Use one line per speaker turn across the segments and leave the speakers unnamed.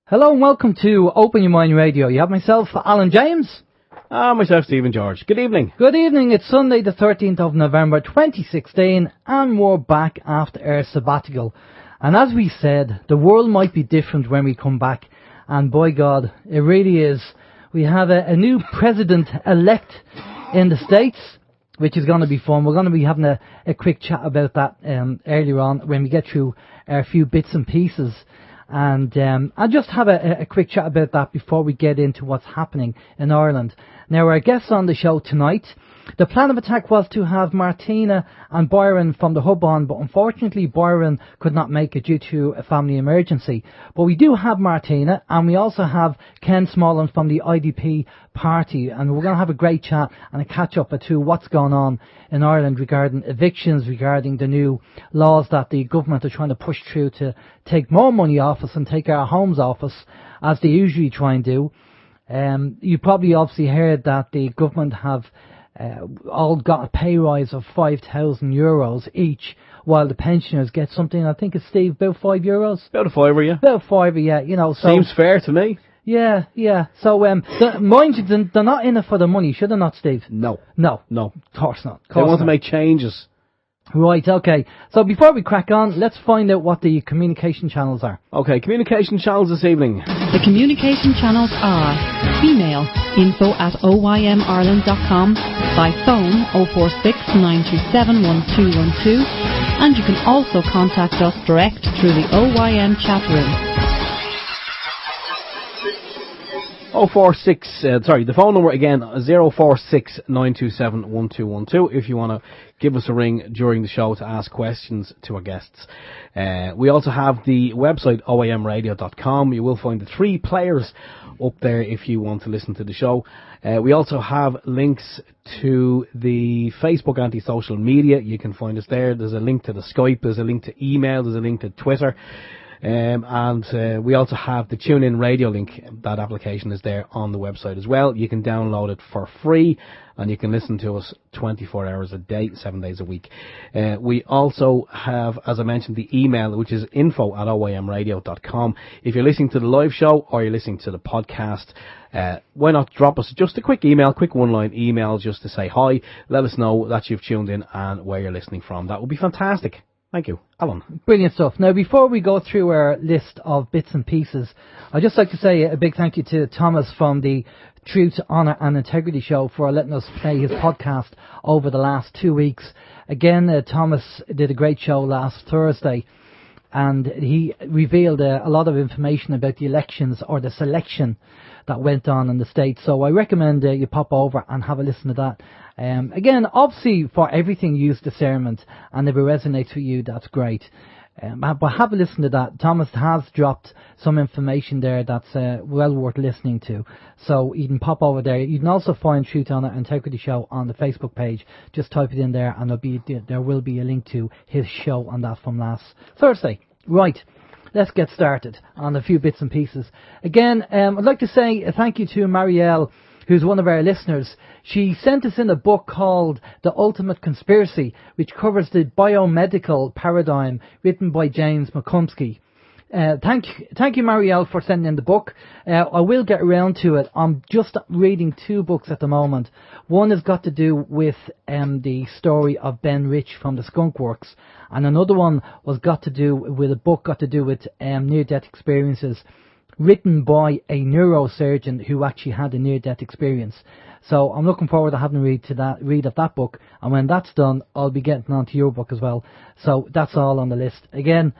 Hello and welcome to Open Your Mind Radio. You have myself, Alan James.
Myself, Stephen George. Good evening.
Good evening. It's Sunday the 13th of November 2016 and we're back after our sabbatical. And as we said, the world might be different when we come back. And by God, it really is. We have a new president-elect in the States, which is going to be fun. We're going to be having a quick chat about that earlier on when we get through a few bits and pieces. And I'll just have a quick chat about that before we get into what's happening in Ireland. Now, our guests on the show tonight, the plan of attack was to have Martina and Byron from the hub on, but unfortunately Byron could not make it due to a family emergency. But we do have Martina, and we also have Ken Smollen from the IDP party, and we're going to have a great chat and a catch up to what's going on in Ireland regarding evictions, regarding the new laws that the government are trying to push through to take more money off us and take our homes off us, as they usually try and do. You probably obviously heard that the government have all got a pay rise of €5,000 each, while the pensioners get something, I think it's, Steve, about €5.
About a fiver, yeah.
About a fiver, yeah. You know, so
seems fair to me.
Yeah. So, mind you, they're not in it for the money, should they not, Steve?
No.
Of course not.
They want to make changes.
Right, okay. So before we crack on, let's find out what the communication channels are.
Okay, communication channels this evening.
The communication channels are email info@oymireland.com, by phone 046 927 1212, and you can also contact us direct through the OYM chat room.
The phone number again, 046 927 1212, if you want to give us a ring during the show to ask questions to our guests. We also have the website, oymradio.com. You will find the 3 players up there if you want to listen to the show. We also have links to the Facebook anti-social media. You can find us there. There's a link to the Skype, there's a link to email, there's a link to Twitter. And we also have the TuneIn Radio link. That application is there on the website as well. You can download it for free, and you can listen to us 24 hours a day, 7 days a week. We also have, as I mentioned, the email, which is info@oymradio.com. If you're listening to the live show or you're listening to the podcast, why not drop us just a quick email, quick one-line email, just to say hi. Let us know that you've tuned in and where you're listening from. That would be fantastic. Thank you. Alan.
Brilliant stuff. Now, before we go through our list of bits and pieces, I'd just like to say a big thank you to Thomas from the Truth, Honour and Integrity show for letting us play his podcast over the last 2 weeks. Again, Thomas did a great show last Thursday, and he revealed a lot of information about the elections, or the selection that went on in the States. So I recommend you pop over and have a listen to that. Again, obviously, for everything, use discernment, and if it resonates with you, that's great. But have a listen to that. Thomas has dropped some information there that's well worth listening to. So you can pop over there. You can also find Truth, Honour and Integrity Show on the Facebook page. Just type it in there, and there will be a link to his show on that from last Thursday. Right. Let's get started on a few bits and pieces. Again, I'd like to say thank you to Marielle, who's one of our listeners. She sent us in a book called The Ultimate Conspiracy, which covers the biomedical paradigm, written by James McCumsky. Thank you, Marielle, for sending in the book. I will get around to it. I'm just reading 2 books at the moment. One has got to do with the story of Ben Rich from the Skunk Works, and another one was got to do with near-death experiences, written by a neurosurgeon who actually had a near-death experience. So I'm looking forward to having a read of that book, and when that's done, I'll be getting onto your book as well. So that's all on the list. Again,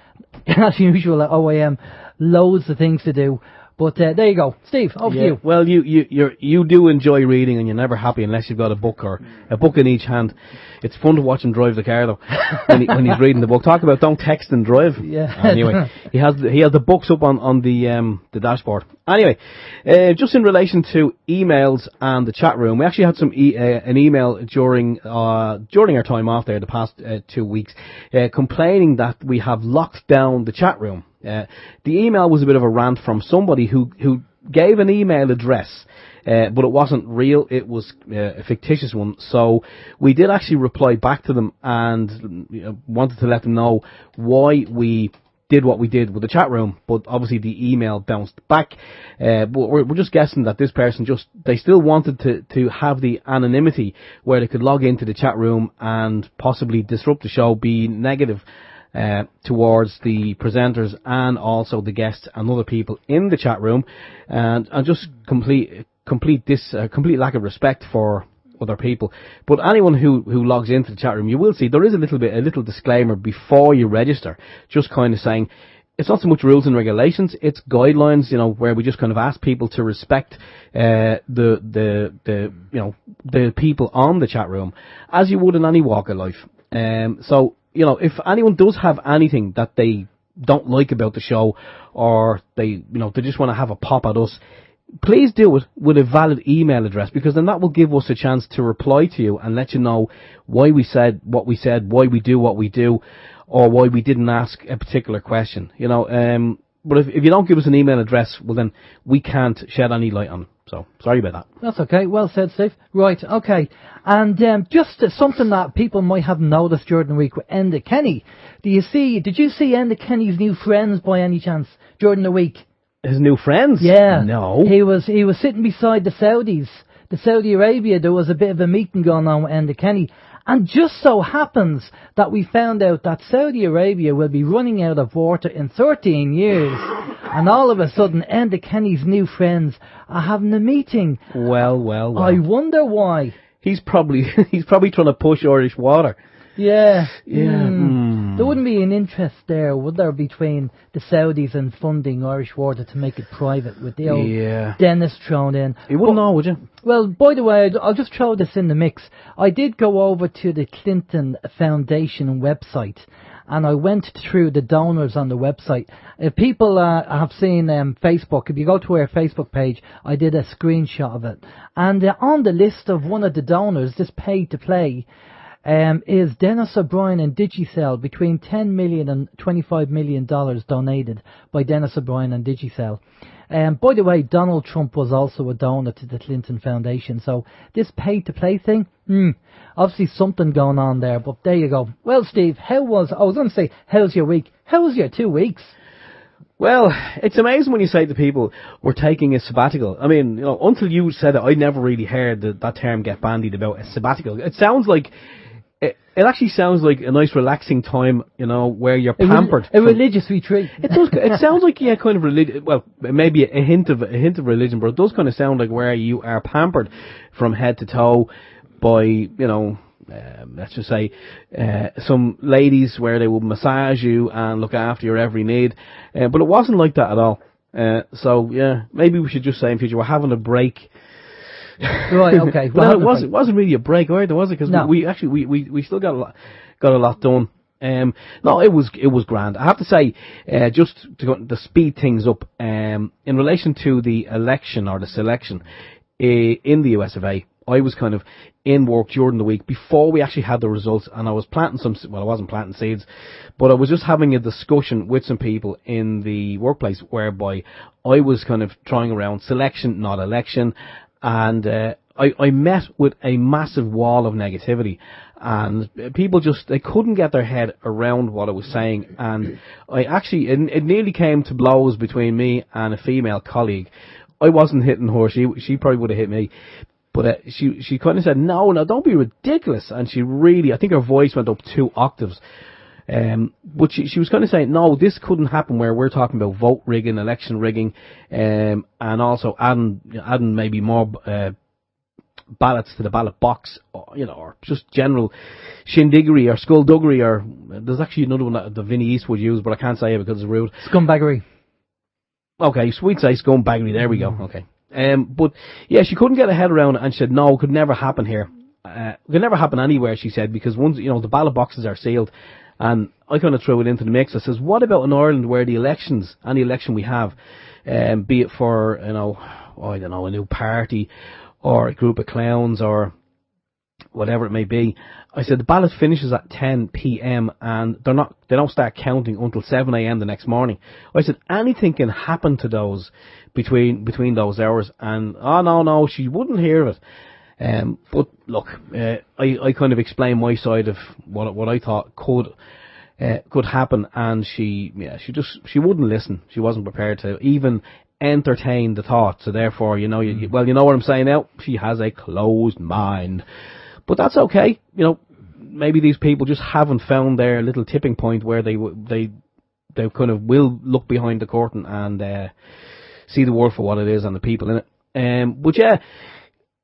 as usual at OYM, loads of things to do. But there you go. Steve, over to you.
Well, you do enjoy reading, and you're never happy unless you've got a book in each hand. It's fun to watch him drive the car, though, when he's reading the book. Talk about don't text and drive.
Yeah.
Anyway, he has the books up on the dashboard. Anyway, just in relation to emails and the chat room, we actually had an email during our time off there the past 2 weeks, complaining that we have locked down the chat room. The email was a bit of a rant from somebody who gave an email address, but it wasn't real. It was a fictitious one. So we did actually reply back to them and wanted to let them know why we did what we did with the chat room, but obviously the email bounced back. But we're just guessing that this person they still wanted to have the anonymity where they could log into the chat room and possibly disrupt the show, be negative towards the presenters and also the guests and other people in the chat room, and just complete lack of respect for other people. But anyone who logs into the chat room, you will see there is a little disclaimer before you register, just kind of saying it's not so much rules and regulations, it's guidelines, where we just kind of ask people to respect the people on the chat room as you would in any walk of life. So if anyone does have anything that they don't like about the show, or they just want to have a pop at us, please do it with a valid email address, because then that will give us a chance to reply to you and let you know why we said what we said, why we do what we do, or why we didn't ask a particular question. But if you don't give us an email address, well then we can't shed any light on it. So sorry about that.
That's okay. Well said, Steve. Right, okay. And just something that people might have noticed during the week with Enda Kenny. Did you see Enda Kenny's new friends by any chance during the week?
His new friends?
Yeah.
No.
He was sitting beside the Saudis. The Saudi Arabia, there was a bit of a meeting going on with Enda Kenny. And just so happens that we found out that Saudi Arabia will be running out of water in 13 years. And all of a sudden, Enda Kenny's new friends are having a meeting.
Well.
I wonder why.
He's probably trying to push Irish water.
Yeah.
Yeah.
There wouldn't be an interest there, would there, between the Saudis and funding Irish water to make it private with the old Dennis thrown in?
You wouldn't know, would you?
Well, by the way, I'll just throw this in the mix. I did go over to the Clinton Foundation website, and I went through the donors on the website. If people have seen Facebook, if you go to our Facebook page, I did a screenshot of it. And on the list of one of the donors, this paid to play, is Dennis O'Brien and Digicel. Between $10 million and $25 million donated by Dennis O'Brien and Digicel. By the way, Donald Trump was also a donor to the Clinton Foundation. So this pay-to-play thing, obviously something going on there. But there you go. Well, Steve, how's your week? How was your 2 weeks?
Well, it's amazing when you say to people, we're taking a sabbatical. I mean, until you said it, I never really heard that term get bandied about, a sabbatical. It sounds like... It actually sounds like a nice relaxing time, where you're pampered.
A religious retreat.
It does. It sounds like kind of religious. Well, maybe a hint of religion, but it does kind of sound like where you are pampered from head to toe by, let's just say, some ladies where they will massage you and look after your every need. But it wasn't like that at all. So yeah, maybe we should just say in future we're having a break.
Right, okay.
Well, it wasn't really a break either, was it? Because we still got a lot done. No, it was grand. I have to say, just to speed things up, in relation to the election or the selection in the US of A, I was kind of in work during the week before we actually had the results, and I was planting I wasn't planting seeds, but I was just having a discussion with some people in the workplace whereby I was kind of trying around selection, not election. And I met with a massive wall of negativity, and people they couldn't get their head around what I was saying. And it nearly came to blows between me and a female colleague. I wasn't hitting her; she probably would have hit me. But she kind of said, "No, don't be ridiculous." And she really, I think her voice went up 2 octaves. But she was kind of saying, no, this couldn't happen where we're talking about vote rigging, election rigging, and also adding maybe more ballots to the ballot box, or just general shindiggery or skullduggery, or there's actually another one that Vinnie Eastwood used, but I can't say it because it's rude.
Scumbaggery.
Okay, we'd say scumbaggery, there we go, okay. But yeah, she couldn't get her head around it, and she said, no, it could never happen here. It could never happen anywhere, she said, because once, the ballot boxes are sealed. And I kind of threw it into the mix. I says, what about in Ireland where the elections, any election we have, be it for, I don't know, a new party or a group of clowns or whatever it may be. I said, the ballot finishes at 10 p.m. and they don't start counting until 7 a.m. the next morning. I said, anything can happen to those between those hours. And, no, she wouldn't hear of it. But look, I kind of explained my side of what I thought could could happen, and she wouldn't listen. She wasn't prepared to even entertain the thought. So therefore, you know what I'm saying now. She has a closed mind, but that's okay. You know, maybe these people just haven't found their little tipping point where they kind of will look behind the curtain and see the world for what it is and the people in it. But yeah,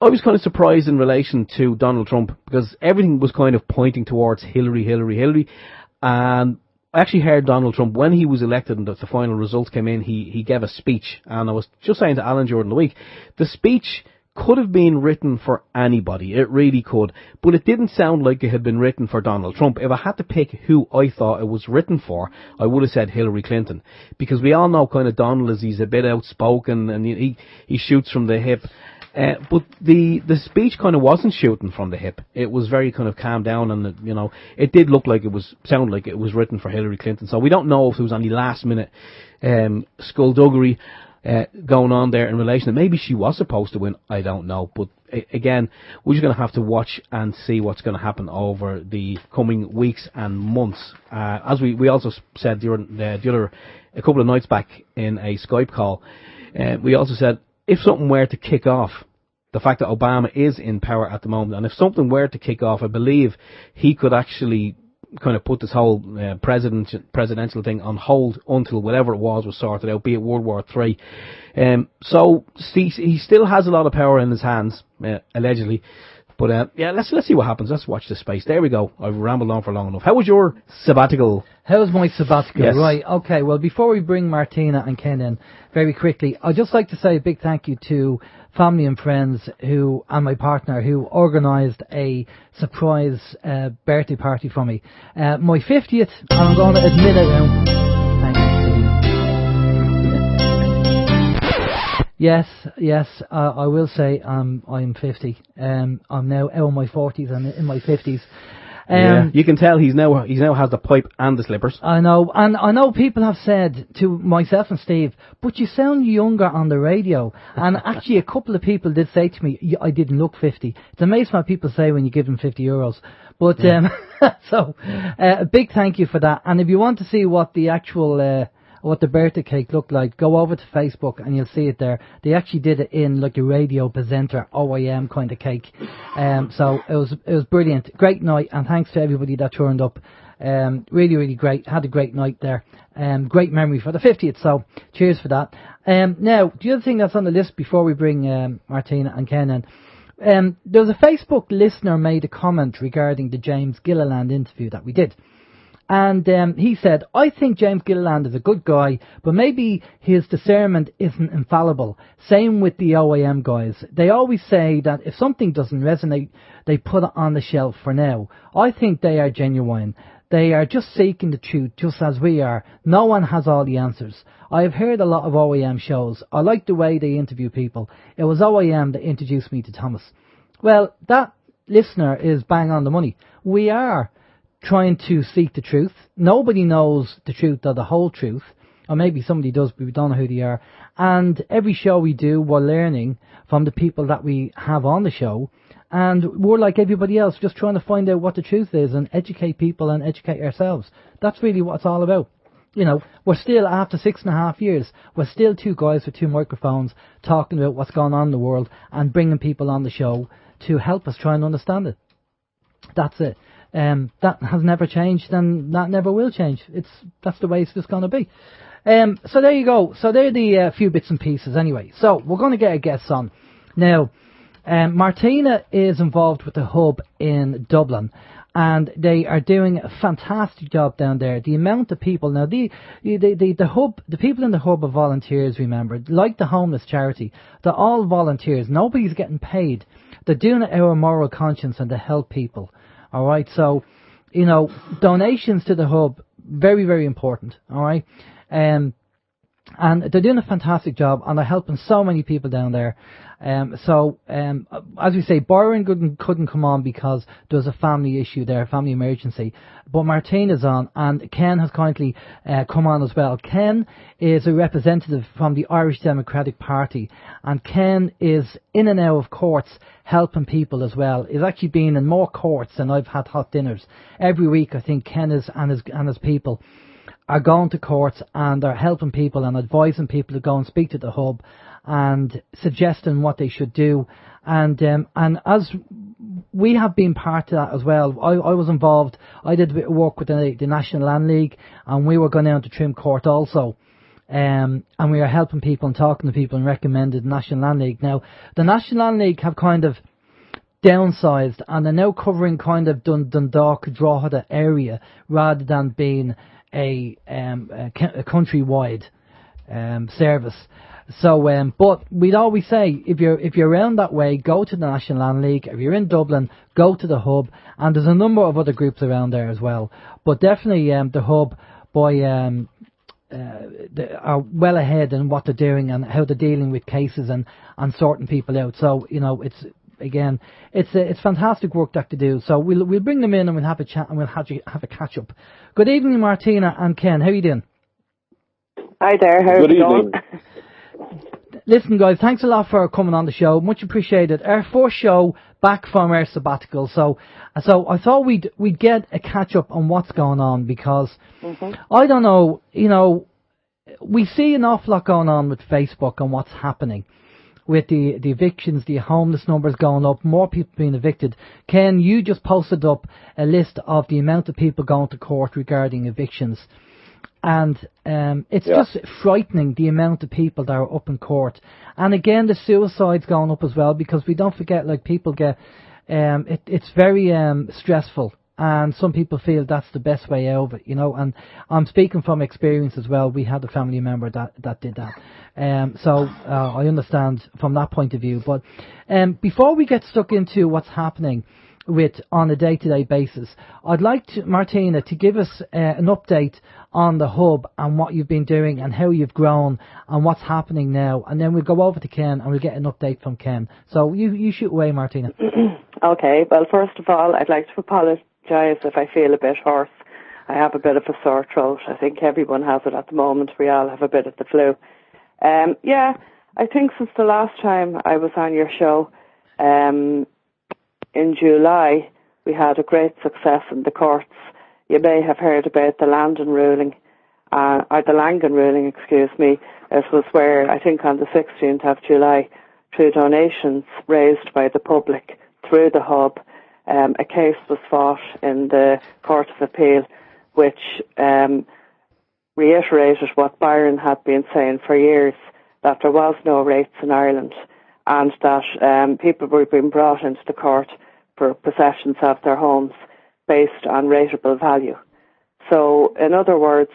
I was kind of surprised in relation to Donald Trump, because everything was kind of pointing towards Hillary. And I actually heard Donald Trump, when he was elected and the final results came in, he gave a speech. And I was just saying to Alan during the week, the speech could have been written for anybody. It really could. But it didn't sound like it had been written for Donald Trump. If I had to pick who I thought it was written for, I would have said Hillary Clinton. Because we all know kind of Donald is, he's a bit outspoken and he shoots from the hip. But the speech kind of wasn't shooting from the hip. It was very kind of calmed down, and you know, it did look like sound like it was written for Hillary Clinton. So we don't know if there was any last minute skullduggery going on there in relation. Maybe she was supposed to win. I don't know. But again, we're just going to have to watch and see what's going to happen over the coming weeks and months. As we also said during a couple of nights back in a Skype call, we also said, if something were to kick off, the fact that Obama is in power at the moment, and if something were to kick off, I believe he could actually kind of put this whole presidential thing on hold until whatever it was sorted out, be it World War III. So he still has a lot of power in his hands, allegedly. But yeah, let's see what happens. Let's watch this space. There we go. I've rambled on for long enough. How was your sabbatical?
How was my sabbatical?
Yes.
Right. Okay. Well, before we bring Martina and Ken in, very quickly, I'd just like to say a big thank you to family and friends and my partner who organised a surprise birthday party for me. My 50th, and I'm going to admit it now. Thanks. Yes, I will say I'm 50. I'm now out of my 40s and in my 50s.
Yeah, you can tell he's now has the pipe and the slippers.
I know, and I know people have said to myself and Steve, but you sound younger on the radio. And actually, a couple of people did say to me, I didn't look 50. It's amazing what people say when you give them €50. But so a big thank you for that. And if you want to see what the actual what the birthday cake looked like, go over to Facebook and you'll see it there. They actually did it in like a radio presenter OYM kind of cake. So it was brilliant. Great night, and thanks to everybody that turned up. Really, really great. Had a great night there. Great memory for the 50th, so cheers for that. Now, the other thing that's on the list before we bring Martina and Ken in, there was a Facebook listener made a comment regarding the James Gilliland interview that we did. And he said, I think James Gilliland is a good guy, but maybe his discernment isn't infallible. Same with the OYM guys. They always say that if something doesn't resonate, they put it on the shelf for now. I think they are genuine. They are just seeking the truth, just as we are. No one has all the answers. I have heard a lot of OYM shows. I like the way they interview people. It was OYM that introduced me to Thomas. Well, that listener is bang on the money. We are trying to seek the truth. Nobody knows the truth or the whole truth, or maybe somebody does, but we don't know who they are. And every show we do, we're learning from the people that we have on the show, and we're like everybody else, just trying to find out what the truth is and educate people and educate ourselves. That's really what it's all about. You know, we're still, after 6.5 years, we're still two guys with two microphones talking about what's going on in the world and bringing people on the show to help us try and understand it. That's it. That has never changed, and that never will change. That's the way it's just going to be. So there you go. So there are the few bits and pieces anyway. So we're going to get a guest on. Now, Martina is involved with the hub in Dublin, and they are doing a fantastic job down there. The amount of people now, the hub, the people in the hub are volunteers. Remember, like the homeless charity, they're all volunteers. Nobody's getting paid. They're doing it out of moral conscience and to help people. All right, so, you know, donations to the hub, very, very important, all right? And they're doing a fantastic job, and they're helping so many people down there. As we say, Byron couldn't come on because there was a family issue there, a family emergency. But Martina's on, and Ken has kindly come on as well. Ken is a representative from the Irish Democratic Party, and Ken is in and out of courts helping people as well. He's actually been in more courts than I've had hot dinners. Every week, I think Ken is and his people are going to courts and are helping people and advising people to go and speak to the hub and suggesting what they should do. And as we have been part of that as well, I was involved. I did a bit of work with the National Land League, and we were going down to Trim Court also. And we are helping people and talking to people and recommended the National Land League. Now, the National Land League have kind of downsized, and they're now covering kind of Dundalk, Drogheda area rather than being a countrywide service. So, but we'd always say, if you're around that way, go to the National Land League. If you're in Dublin, go to the hub, and there's a number of other groups around there as well. But definitely, the hub are well ahead in what they're doing and how they're dealing with cases and sorting people out. So, it's fantastic work that they do. So we'll bring them in and we'll have a chat and we'll have a catch up. Good evening, Martina and Ken. How are you doing?
Hi there. How's it going?
Listen, guys, thanks a lot for coming on the show. Much appreciated. Our first show back from our sabbatical, so I thought we'd get a catch up on what's going on, because I don't know, we see an awful lot going on with Facebook and what's happening with the evictions, the homeless numbers going up, more people being evicted. Ken, you just posted up a list of the amount of people going to court regarding evictions. And it's just frightening, the amount of people that are up in court. And again, the suicide's going up as well, because we don't forget, like, people get, it's very stressful. And some people feel that's the best way out of it, and I'm speaking from experience as well. We had a family member that did that. So I understand from that point of view. But before we get stuck into what's happening on a day-to-day basis, I'd like Martina to give us an update on the hub and what you've been doing and how you've grown and what's happening now. And then we'll go over to Ken and we'll get an update from Ken. So you shoot away, Martina.
Okay. Well, first of all, I'd like to apologise if I feel a bit hoarse. I have a bit of a sore throat. I think everyone has it at the moment. We all have a bit of the flu. I think since the last time I was on your show, in July, we had a great success in the courts. You may have heard about the Langan ruling, excuse me. It was where, I think on the 16th of July, through donations raised by the public through the hub, a case was fought in the Court of Appeal, which reiterated what Byron had been saying for years, that there was no rates in Ireland, and that people were being brought into the court for possessions of their homes based on rateable value. So, in other words,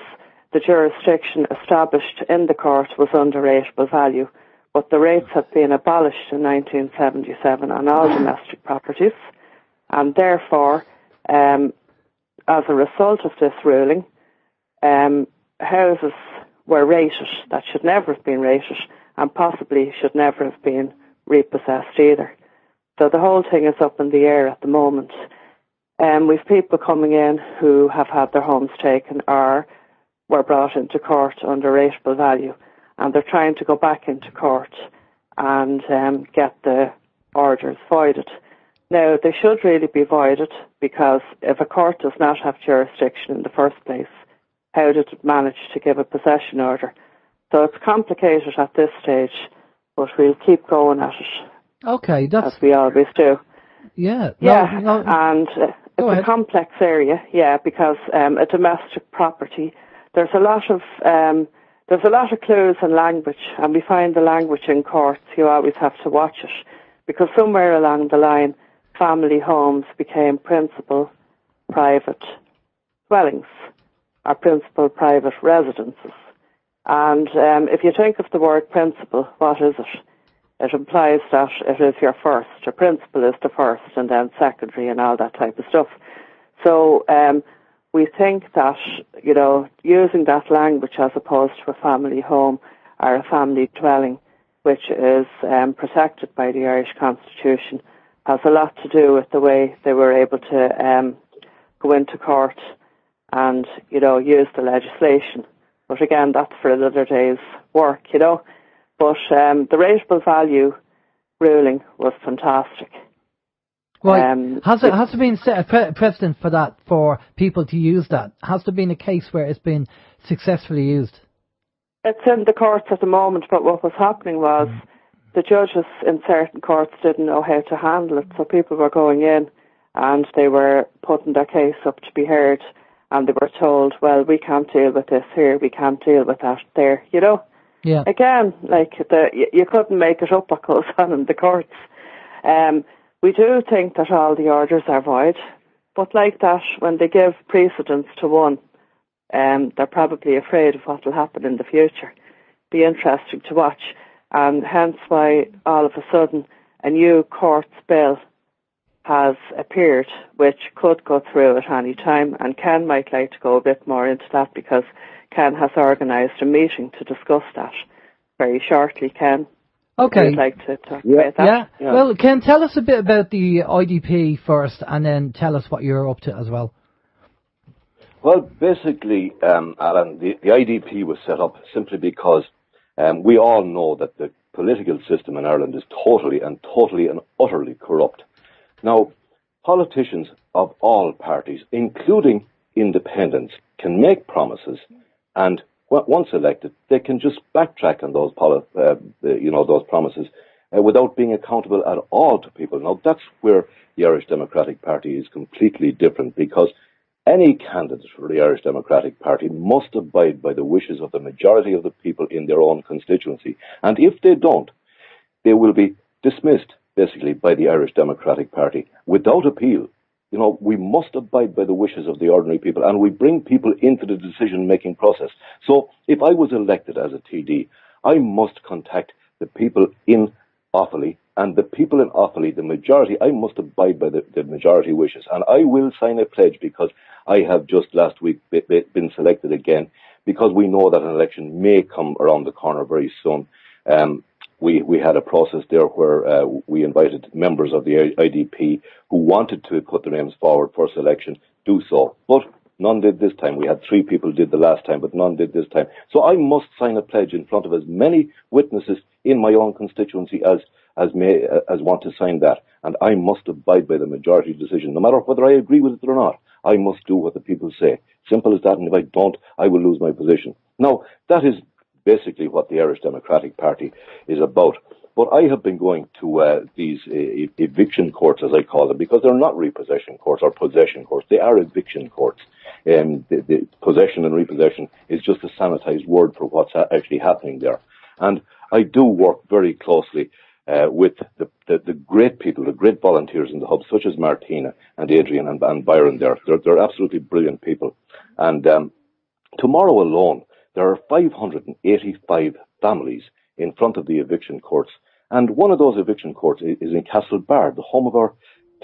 the jurisdiction established in the court was under rateable value, but the rates have been abolished in 1977 on all domestic properties, and therefore, as a result of this ruling, houses were rated that should never have been rated and possibly should never have been repossessed either. So the whole thing is up in the air at the moment. We've people coming in who have had their homes taken or were brought into court under rateable value, and they're trying to go back into court and get the orders voided. Now, they should really be voided, because if a court does not have jurisdiction in the first place, how did it manage to give a possession order? So it's complicated at this stage, but we'll keep going at it.
Okay, as
we always do.
Yeah.
And it's a complex area, because a domestic property, there's a lot of clues in language, and we find the language in courts. You always have to watch it, because somewhere along the line, family homes became principal private dwellings, or principal private residences. And if you think of the word principal, what is it? It implies that it is your first. A principal is the first, and then secondary and all that type of stuff. So we think that, using that language as opposed to a family home or a family dwelling, which is protected by the Irish Constitution, has a lot to do with the way they were able to go into court and, use the legislation. But again, that's for another day's work, But the rateable value ruling was fantastic.
Right. Has there been set a precedent for that, for people to use that? Has there been a case where it's been successfully used?
It's in the courts at the moment, but what was happening was the judges in certain courts didn't know how to handle it, so people were going in and they were putting their case up to be heard, and they were told, well, we can't deal with this here, we can't deal with that there,
Yeah.
Again, you couldn't make it up what goes on in the courts. We do think that all the orders are void, but like that, when they give precedence to one, they're probably afraid of what will happen in the future. Be interesting to watch, and hence why all of a sudden a new courts bill has appeared, which could go through at any time, and Ken might like to go a bit more into that because Ken has organised a meeting to discuss that very shortly. Ken,
okay.
I'd like to talk about that.
Yeah. Well, Ken, tell us a bit about the IDP first, and then tell us what you're up to as well.
Well, basically, Alan, the IDP was set up simply because we all know that the political system in Ireland is totally and utterly corrupt. Now, politicians of all parties, including independents, can make promises, and once elected, they can just backtrack on those those promises without being accountable at all to people. Now, that's where the Irish Democratic Party is completely different, because any candidate for the Irish Democratic Party must abide by the wishes of the majority of the people in their own constituency. And if they don't, they will be dismissed, basically, by the Irish Democratic Party without appeal. We must abide by the wishes of the ordinary people, and we bring people into the decision-making process. So if I was elected as a TD, I must contact the people in Offaly, and the people in Offaly, the majority, I must abide by the majority wishes. And I will sign a pledge, because I have just last week been selected again, because we know that an election may come around the corner very soon. We had a process there where we invited members of the IDP who wanted to put their names forward for selection, do so. But none did this time. We had 3 people did the last time, but none did this time. So I must sign a pledge in front of as many witnesses in my own constituency as want to sign that. And I must abide by the majority decision, no matter whether I agree with it or not. I must do what the people say. Simple as that, and if I don't, I will lose my position. Now, that is basically what the Irish Democratic Party is about. But I have been going to these eviction courts, as I call them, because they're not repossession courts or possession courts. They are eviction courts. The possession and repossession is just a sanitized word for what's actually happening there. And I do work very closely with the great people, the great volunteers in the hub, such as Martina and Adrian and Byron there. They're absolutely brilliant people. And tomorrow alone, there are 585 families in front of the eviction courts. And one of those eviction courts is in Castlebar, the home of our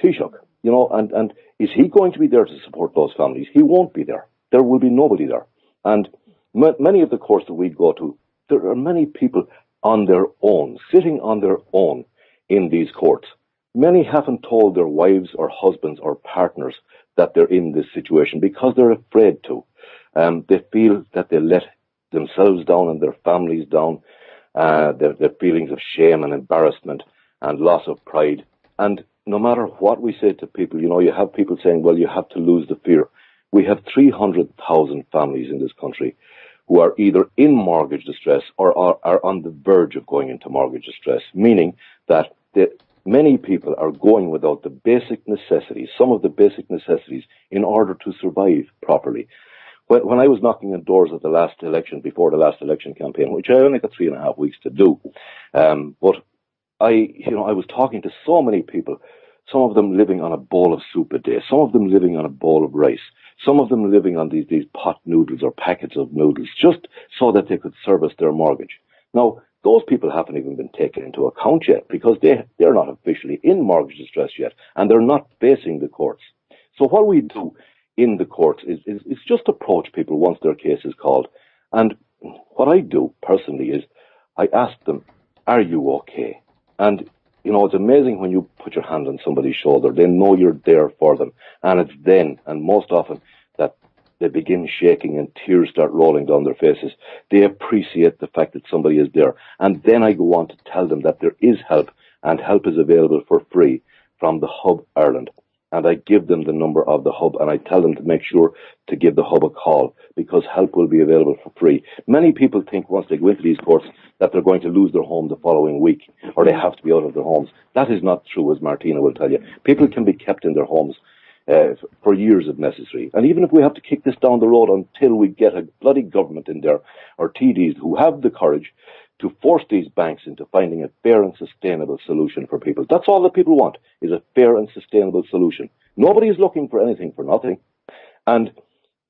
Taoiseach. And is he going to be there to support those families? He won't be there. There will be nobody there. And many of the courts that we go to, there are many people on their own, sitting on their own in these courts. Many haven't told their wives or husbands or partners that they're in this situation because they're afraid to. They feel that they let themselves down and their families down, their feelings of shame and embarrassment and loss of pride. And no matter what we say to people, you have people saying, well, you have to lose the fear. We have 300,000 families in this country who are either in mortgage distress or are on the verge of going into mortgage distress, meaning that many people are going without the basic necessities, some of the basic necessities, in order to survive properly. When I was knocking on doors at the last election, before the last election campaign, which I only got 3.5 weeks to do, but I was talking to so many people, some of them living on a bowl of soup a day, some of them living on a bowl of rice, some of them living on these pot noodles or packets of noodles, just so that they could service their mortgage. Now, those people haven't even been taken into account yet, because they're not officially in mortgage distress yet, and they're not facing the courts. So what we do in the courts is just approach people once their case is called. And what I do personally is I ask them, are you okay? And, you know, it's amazing when you put your hand on somebody's shoulder. They know you're there for them. And it's then, and most often, that they begin shaking and tears start rolling down their faces. They appreciate the fact that somebody is there. And then I go on to tell them that there is help, and help is available for free from the Hub Ireland. And I give them the number of the Hub, and I tell them to make sure to give the Hub a call, because help will be available for free. Many people think once they go into these courts that they're going to lose their home the following week, or they have to be out of their homes. That is not true, as Martina will tell you. People can be kept in their homes for years if necessary. And even if we have to kick this down the road until we get a bloody government in there, or TDs who have the courage to force these banks into finding a fair and sustainable solution for people. That's all that people want, is a fair and sustainable solution. Nobody is looking for anything for nothing. And,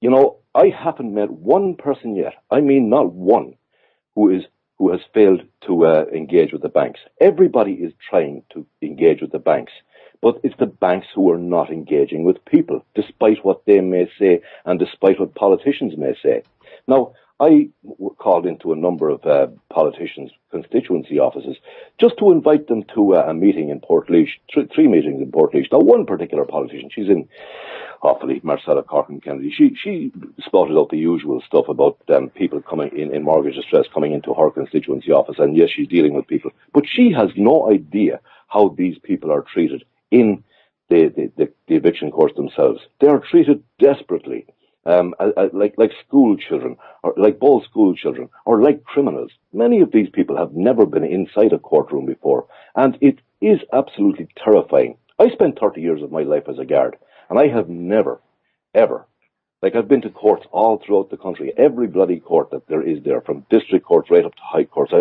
you know, I haven't met one person yet, I mean not one, who has failed to engage with the banks. Everybody is trying to engage with the banks. But it's the banks who are not engaging with people, despite what they may say and despite what politicians may say. Now, I called into a number of politicians' constituency offices just to invite them to a meeting in Portlaoise, three meetings in Portlaoise. Now, one particular politician, she's in awfully, Marcella Corkin-Kennedy, she spouted out the usual stuff about people coming in mortgage distress coming into her constituency office, and yes, she's dealing with people. But she has no idea how these people are treated in the eviction courts themselves. They are treated desperately. Like school children, or like both school children, or like criminals. Many of these people have never been inside a courtroom before, and it is absolutely terrifying. I spent 30 years of my life as a guard, and I have never, ever, like I've been to courts all throughout the country, every bloody court that there is there, from district courts right up to high courts.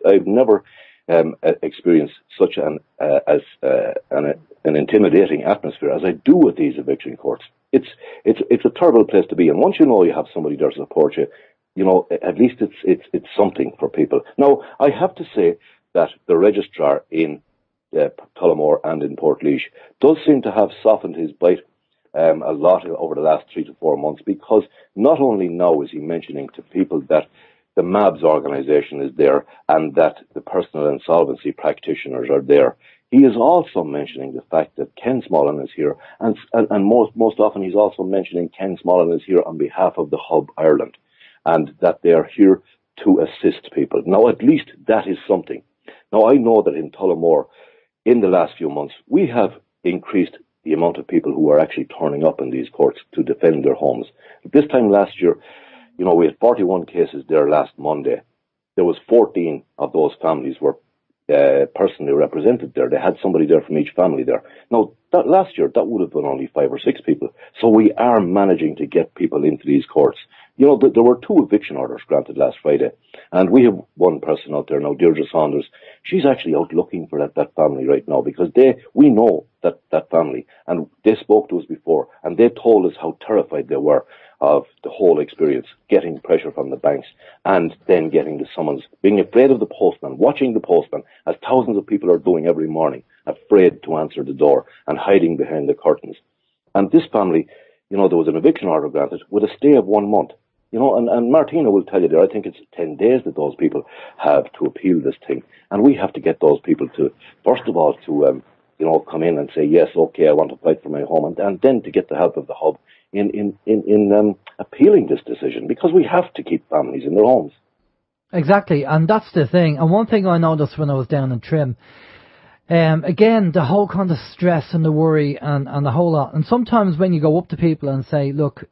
I've never experienced such an intimidating atmosphere as I do with these eviction courts. It's a terrible place to be, and once you know you have somebody there to support you, you know, at least it's something for people. Now, I have to say that the registrar in Tullamore and in Portlaoise does seem to have softened his bite a lot over the last 3 to 4 months, because not only now is he mentioning to people that the MABS organisation is there and that the personal insolvency practitioners are there, he is also mentioning the fact that Ken Smollen is here, and most often he's also mentioning Ken Smollen is here on behalf of the Hub Ireland, and that they are here to assist people. Now, at least that is something. Now, I know that in Tullamore, in the last few months, we have increased the amount of people who are actually turning up in these courts to defend their homes. This time last year, you know, we had 41 cases there last Monday. There was 14 of those families were personally represented there. They had somebody there from each family there. Now, that last year, that would have been only 5 or 6 people. So we are managing to get people into these courts. You know, there were 2 eviction orders granted last Friday, and we have one person out there now, Deirdre Saunders. She's actually out looking for that family right now, because we know that family, and they spoke to us before, and they told us how terrified they were of the whole experience, getting pressure from the banks, and then getting the summons, being afraid of the postman, watching the postman, as thousands of people are doing every morning, afraid to answer the door and hiding behind the curtains. And this family, you know, there was an eviction order granted with a stay of 1 month. You know, and Martina will tell you there, I think it's 10 days that those people have to appeal this thing. And we have to get those people to, first of all, to, you know, come in and say, yes, okay, I want to fight for my home. And then to get the help of the Hub in appealing this decision, because we have to keep families in their homes.
Exactly, and that's the thing. And one thing I noticed when I was down in Trim, again, the whole kind of stress and the worry and the whole lot. And sometimes when you go up to people and say, look,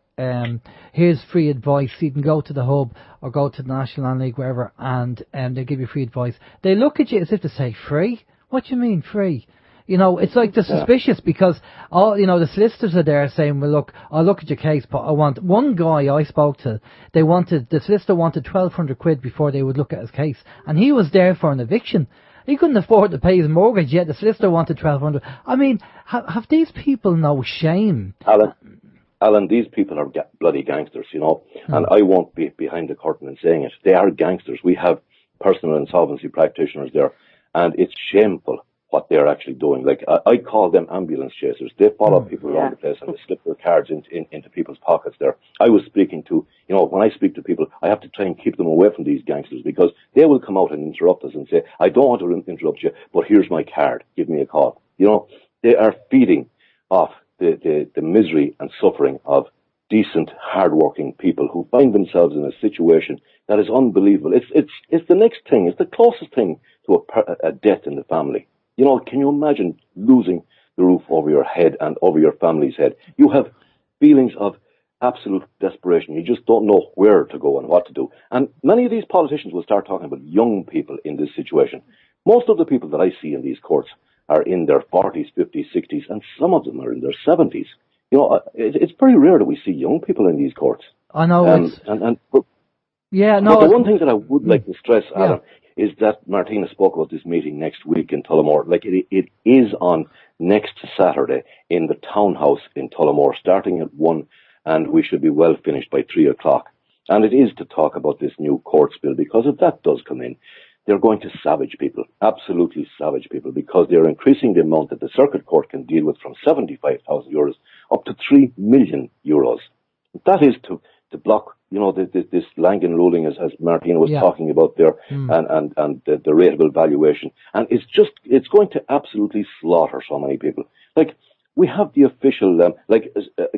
here's free advice, you can go to the Hub or go to the National Land League, wherever, and they give you free advice. They look at you as if to say, free? What do you mean free? You know, it's like they're suspicious, because all, you know, the solicitors are there saying, well, look, I'll look at your case, but I want, one guy I spoke to, the solicitor wanted 1,200 quid before they would look at his case, and he was there for an eviction. He couldn't afford to pay his mortgage, yet the solicitor wanted 1,200. I mean, have these people no shame?
Alan, these people are bloody gangsters, you know, and I won't be behind the curtain in saying it. They are gangsters. We have personal insolvency practitioners there, and it's shameful what they're actually doing. Like, I call them ambulance chasers. They follow people around the place and they slip their cards into people's pockets there. I was speaking to, when I speak to people, I have to try and keep them away from these gangsters because they will come out and interrupt us and say, I don't want to interrupt you, but here's my card. Give me a call. They are feeding off the misery and suffering of decent, hard-working people who find themselves in a situation that is unbelievable. It's the next thing. It's the closest thing to a death in the family. Can you imagine losing the roof over your head and over your family's head? You have feelings of absolute desperation. You just don't know where to go and what to do. And many of these politicians will start talking about young people in this situation. Most of the people that I see in these courts are in their 40s, 50s, 60s, and some of them are in their 70s. It's pretty rare that we see young people in these courts.
I know.
But the one thing that I would like to stress, Alan, is that Martina spoke about this meeting next week in Tullamore. Like, it is on next Saturday in the townhouse in Tullamore, starting at 1, and we should be well finished by 3 o'clock. And it is to talk about this new courts bill, because if that does come in, they're going to savage people, absolutely savage people, because they're increasing the amount that the circuit court can deal with from €75,000 up to €3 million. That is to block, this Langan ruling, as Martina was talking about there, and the rateable valuation. And it's going to absolutely slaughter so many people. Like, we have the official,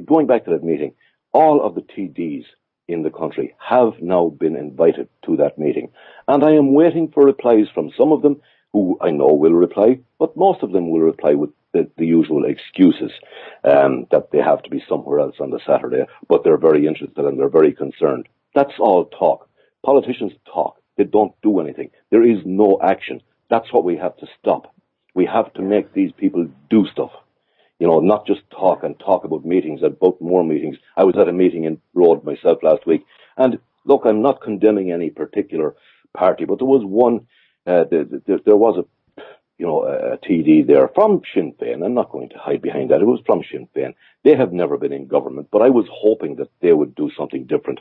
going back to that meeting, all of the TDs in the country have now been invited to that meeting. And I am waiting for replies from some of them who I know will reply, but most of them will reply with the usual excuses that they have to be somewhere else on the Saturday, but they're very interested and they're very concerned. That's all talk. Politicians talk. They don't do anything. There is no action. That's what we have to stop. We have to make these people do stuff. Not just talk about meetings, about more meetings. I was at a meeting in Road myself last week, and look, I'm not condemning any particular party, but there was one, there was a TD there from Sinn Féin. I'm not going to hide behind that. It was from Sinn Féin. They have never been in government, but I was hoping that they would do something different.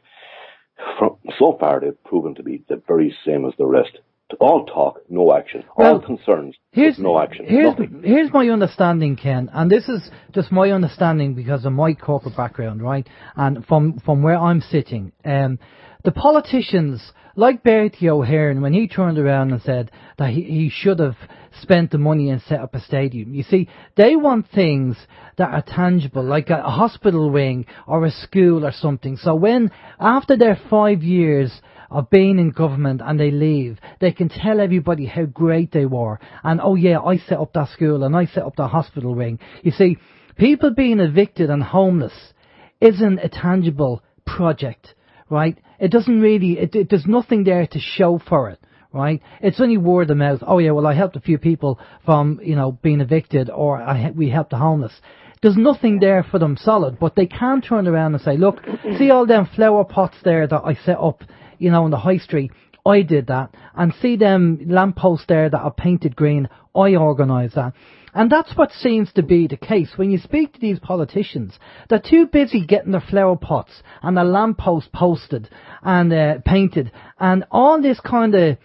So far, they've proven to be the very same as the rest. All talk, no action. All concerns, no action.
Here's my understanding, Ken, and this is just my understanding because of my corporate background, right? And from where I'm sitting, the politicians, like Bertie O'Hearn, when he turned around and said that he should have spent the money and set up a stadium. You see, they want things that are tangible, like a hospital wing or a school or something. So when, after their 5 years of being in government and they leave, they can tell everybody how great they were. And, oh yeah, I set up that school and I set up that hospital wing. You see, people being evicted and homeless isn't a tangible project, right? It doesn't really, there's nothing there to show for it, right? It's only word of mouth. Oh yeah, well, I helped a few people from, being evicted, or we helped the homeless. There's nothing there for them solid, but they can turn around and say, look, see all them flower pots there that I set up, on the high street, I did that. And see them lampposts there that are painted green, I organised that. And that's what seems to be the case. When you speak to these politicians, they're too busy getting their flower pots and their lampposts posted and painted, and all this kind of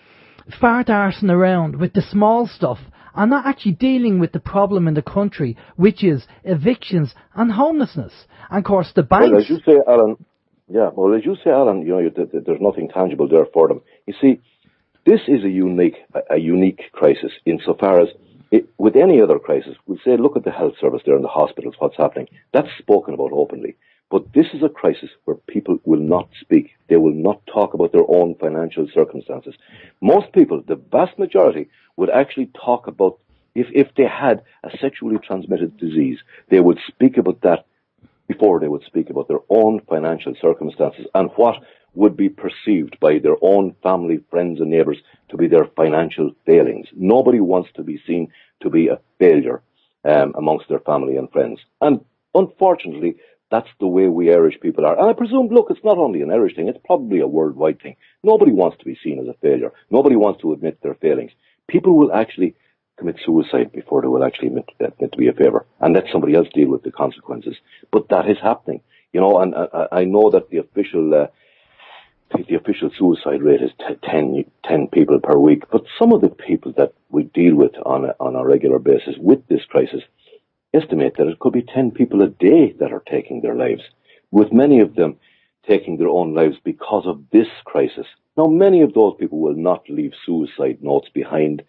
fart arsing around with the small stuff, and not actually dealing with the problem in the country, which is evictions and homelessness. And of course the banks...
Well, as you say, Alan, there's nothing tangible there for them. You see, this is a unique crisis insofar as, with any other crisis, we'll say, look at the health service there in the hospitals, what's happening. That's spoken about openly. But this is a crisis where people will not speak. They will not talk about their own financial circumstances. Most people, the vast majority, would actually talk about, if they had a sexually transmitted disease, they would speak about that before they would speak about their own financial circumstances and what would be perceived by their own family, friends and neighbours to be their financial failings. Nobody wants to be seen to be a failure amongst their family and friends. And unfortunately, that's the way we Irish people are. And I presume, look, it's not only an Irish thing, it's probably a worldwide thing. Nobody wants to be seen as a failure. Nobody wants to admit their failings. People will actually commit suicide before they will actually admit to be a favour and let somebody else deal with the consequences. But that is happening, and I know that the official the official suicide rate is 10 people per week, but some of the people that we deal with on a regular basis with this crisis estimate that it could be 10 people a day that are taking their lives, with many of them taking their own lives because of this crisis. Now, many of those people will not leave suicide notes behind,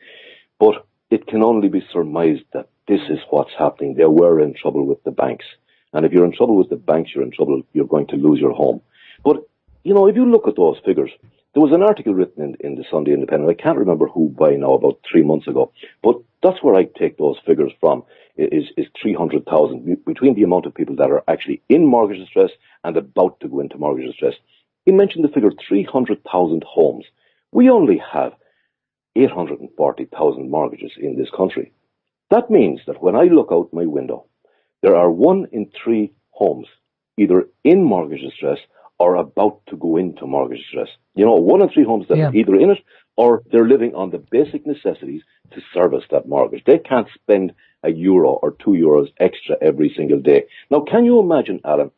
but it can only be surmised that this is what's happening. They were in trouble with the banks. And if you're in trouble with the banks, you're going to lose your home. But, you know, if you look at those figures, there was an article written in the Sunday Independent. I can't remember who by now, about 3 months ago. But that's where I take those figures from, is 300,000, between the amount of people that are actually in mortgage distress and about to go into mortgage distress. He mentioned the figure 300,000 homes. We only have 840,000 mortgages in this country. That means that when I look out my window, there are 1 in 3 homes either in mortgage distress or about to go into mortgage distress. You know, 1 in 3 homes that are either in it or they're living on the basic necessities to service that mortgage. They can't spend €1 or €2 extra every single day. Now, can you imagine, Alan,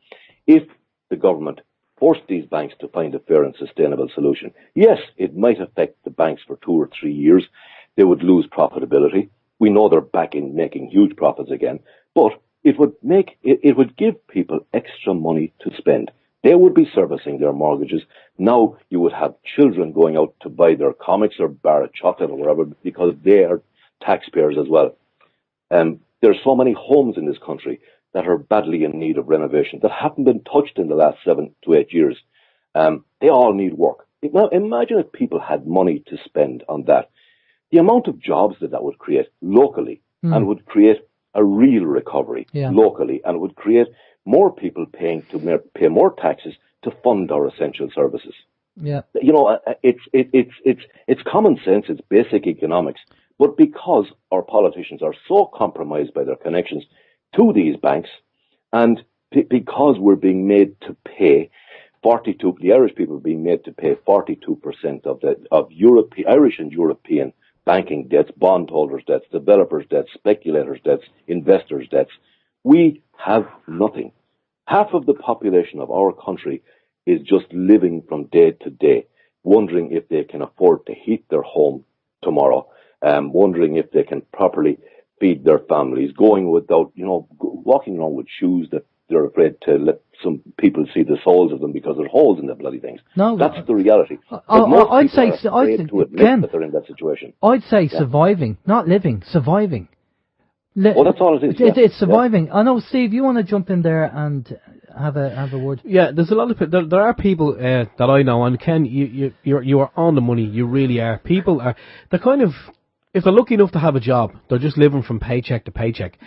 if the government forced these banks to find a fair and sustainable solution? Yes, it might affect the banks for 2 or 3 years. They would lose profitability. We know they're back in making huge profits again, but it would give people extra money to spend. They would be servicing their mortgages. Now you would have children going out to buy their comics or bar of chocolate or whatever because they are taxpayers as well. There are so many homes in this country that are badly in need of renovation that haven't been touched in the last 7 to 8 years. They all need work. Now imagine if people had money to spend on that. The amount of jobs that would create locally and would create a real recovery locally, and would create more people pay more taxes to fund our essential services. Yeah, you know, it's common sense. It's basic economics. But because our politicians are so compromised by their connections to these banks, and because we're being made to pay the Irish people are being made to pay 42% of Irish and European banking debts, bondholders' debts, developers' debts, speculators' debts, investors' debts. We have nothing. Half of the population of our country is just living from day to day, wondering if they can afford to heat their home tomorrow, wondering if they can properly feed their families, going without, walking around with shoes that they're afraid to let some people see the soles of them because there's holes in the bloody things. No, that's the reality. I'd say to admit that they're in that situation.
I'd say surviving, not living, surviving.
That's all it is.
It's surviving. I know, Steve, you want to jump in there and have a word?
Yeah, there's a lot of people. There are people that I know, and Ken, you are on the money. You really are. People are. They're kind of, if they're lucky enough to have a job, they're just living from paycheck to paycheck.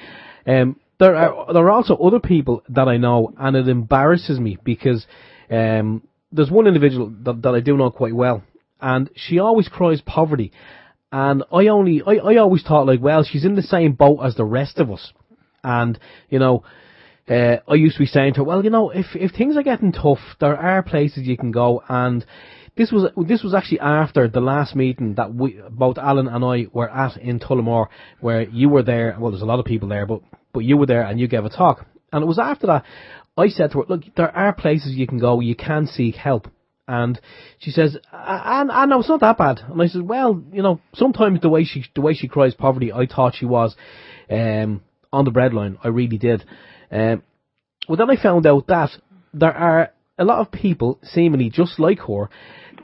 There are also other people that I know, and it embarrasses me because there's one individual that I do know quite well, and she always cries poverty. And I always thought, like, well, she's in the same boat as the rest of us. And, I used to be saying to her, well, if things are getting tough, there are places you can go. And this was actually after the last meeting that both Alan and I were at in Tullamore, where you were there. Well, there's a lot of people there, but you were there and you gave a talk. And it was after that I said to her, look, there are places you can go, you can seek help. And she says, and no, it's not that bad. And I said, well, sometimes the way she cries poverty, I thought she was on the breadline. I really did. Well, then I found out that there are a lot of people, seemingly just like her,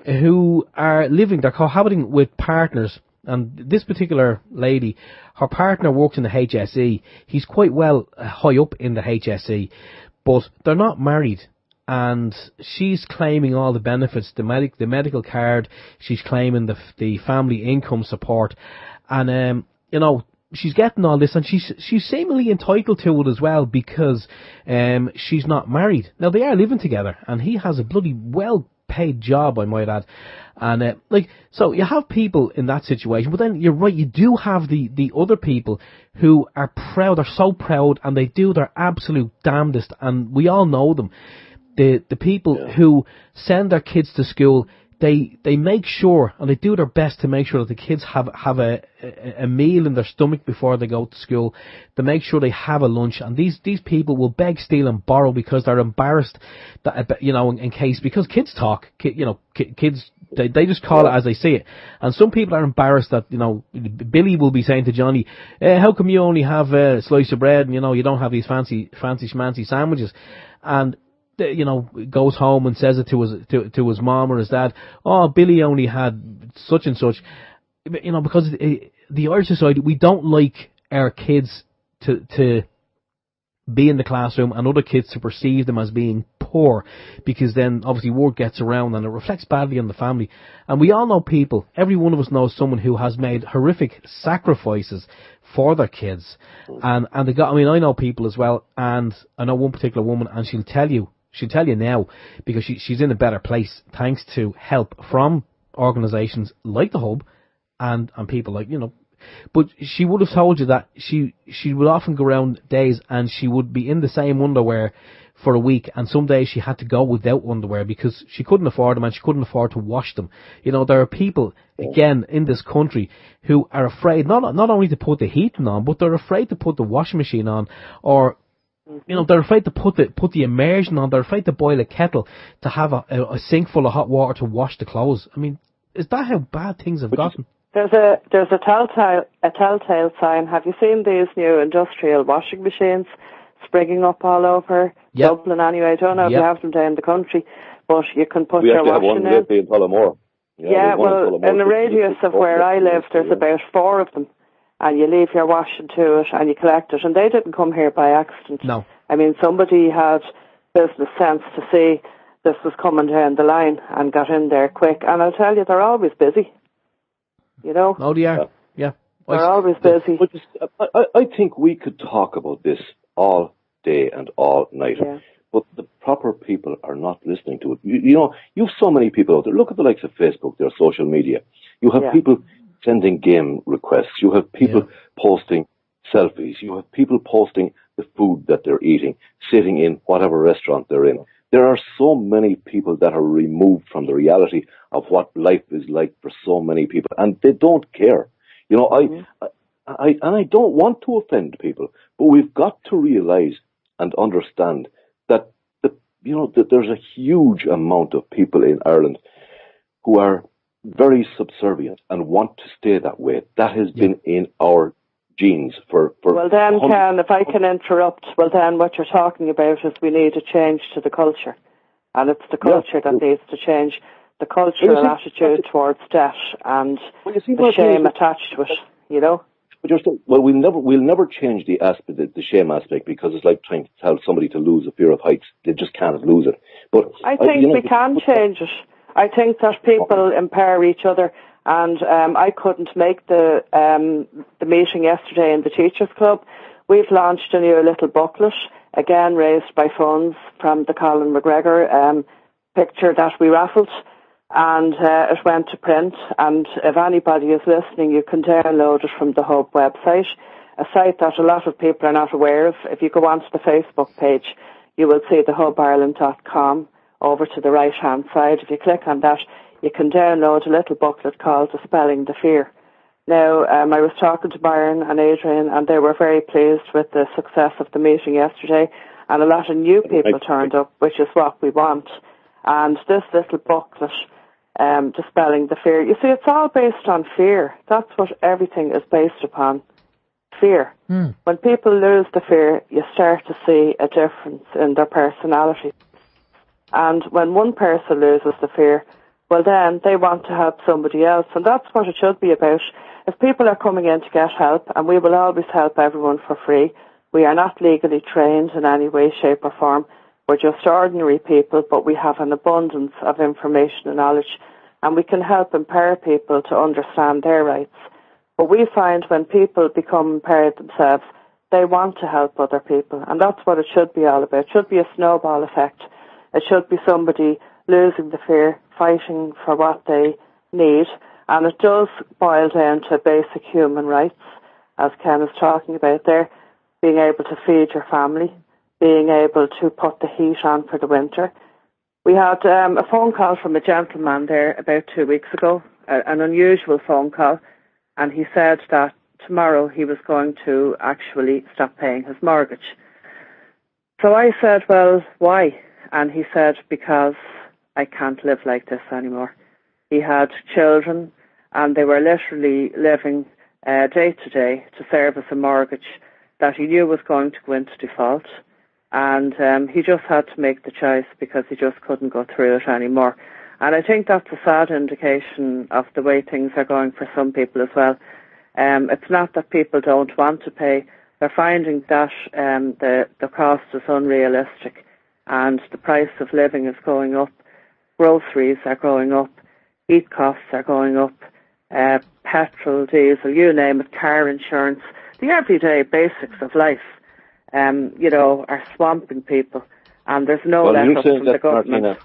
who are they're cohabiting with partners. And this particular lady, her partner works in the HSE. He's quite well high up in the HSE, but they're not married. And she's claiming all the benefits, the medical card. She's claiming the family income support, and she's getting all this, and she's seemingly entitled to it as well because she's not married. Now they are living together, and he has a bloody well-paid job, I might add. And so you have people in that situation, but then you're right, you do have the other people who are proud, are so proud, and they do their absolute damnedest, and we all know them. The people who send their kids to school they make sure, and they do their best to make sure that the kids have a meal in their stomach before they go to school. They make sure they have a lunch, and these people will beg, steal, and borrow because they're embarrassed that, you know, in case, because kids talk, kids they just call it as they see it, and some people are embarrassed that, you know, Billy will be saying to Johnny, how come you only have a slice of bread and, you know, you don't have these fancy schmancy sandwiches, and you know, goes home and says it to his mom or his dad. Oh, Billy only had such and such. You know, because the Irish society, we don't like our kids to be in the classroom and other kids to perceive them as being poor, because then obviously word gets around and it reflects badly on the family. And we all know people. Every one of us knows someone who has made horrific sacrifices for their kids, and they got. I mean, I know people as well, and I know one particular woman, and she'll tell you now, because she's in a better place thanks to help from organisations like the Hub and people like, you know. But she would have told you that she would often go around days and she would be in the same underwear for a week, and some days she had to go without underwear because she couldn't afford them and she couldn't afford to wash them. You know, there are people, again, in this country who are afraid not only to put the heating on, but they're afraid to put the washing machine on, or you know, they're afraid to put the immersion on. They're afraid to boil a kettle, to have a sink full of hot water to wash the clothes. I mean, is that how bad things have gotten?
There's a telltale sign. Have you seen these new industrial washing machines springing up all over Dublin? Anyway, I don't know if you have them down the country, but you can put your washing in.
In Tullamore.
Yeah, well, in the radius of where I live, there's about 4 of them. And you leave your washing to it and you collect it. And they didn't come here by accident.
No.
I mean, somebody had business sense to see this was coming down the line and got in there quick. And I'll tell you, they're always busy. You know?
Oh, they are. Yeah.
They're always busy.
I think we could talk about this all day and all night.
Yeah.
But the proper people are not listening to it. You know, you have so many people out there. Look at the likes of Facebook, their social media. You have people sending game requests. You have people posting selfies. You have people posting the food that they're eating, sitting in whatever restaurant they're in. There are so many people that are removed from the reality of what life is like for so many people, and they don't care. You know, I don't want to offend people, but we've got to realize and understand that that there's a huge amount of people in Ireland who are very subservient and want to stay that way. That has been in our genes for
well then, Ken, if I can interrupt, well then what you're talking about is we need a change to the culture. And it's the culture that needs to change. The cultural attitude towards debt and the shame attached to it, you know?
But you're still, well, we'll never change the aspect, the shame aspect, because it's like trying to tell somebody to lose a fear of heights. They just can't lose it. But
I think we can change it. I think that people empower each other, and I couldn't make the meeting yesterday in the Teachers Club. We've launched a new little booklet, again raised by funds from the Colin McGregor picture that we raffled, and it went to print. And if anybody is listening, you can download it from the Hub website, a site that a lot of people are not aware of. If you go onto the Facebook page, you will see the hubireland.com. Over to the right-hand side. If you click on that, you can download a little booklet called Dispelling the Fear. Now, I was talking to Byron and Adrian, and they were very pleased with the success of the meeting yesterday, and a lot of new people turned up, which is what we want. And this little booklet, Dispelling the Fear, you see, it's all based on fear. That's what everything is based upon, fear. When people lose the fear, you start to see a difference in their personality. And when one person loses the fear, well then they want to help somebody else. And that's what it should be about. If people are coming in to get help, and we will always help everyone for free, we are not legally trained in any way, shape or form. We're just ordinary people, but we have an abundance of information and knowledge, and we can help empower people to understand their rights. But we find when people become empowered themselves, they want to help other people. And that's what it should be all about. It should be a snowball effect. It should be somebody losing the fear, fighting for what they need. And it does boil down to basic human rights, as Ken is talking about there, being able to feed your family, being able to put the heat on for the winter, We had a phone call from a gentleman there about 2 weeks ago, an unusual phone call, and he said that tomorrow he was going to actually stop paying his mortgage. So I said, well, why? And he said, because I can't live like this anymore. He had children, and they were literally living day to day to service a mortgage that he knew was going to go into default. And he just had to make the choice because he just couldn't go through it anymore. And I think that's a sad indication of the way things are going for some people as well. It's not that people don't want to pay. They're finding that the cost is unrealistic and the price of living is going up. Groceries are going up. Heat costs are going up. Petrol, diesel, you name it, car insurance. The everyday basics of life, are swamping people. And there's no let up from the government.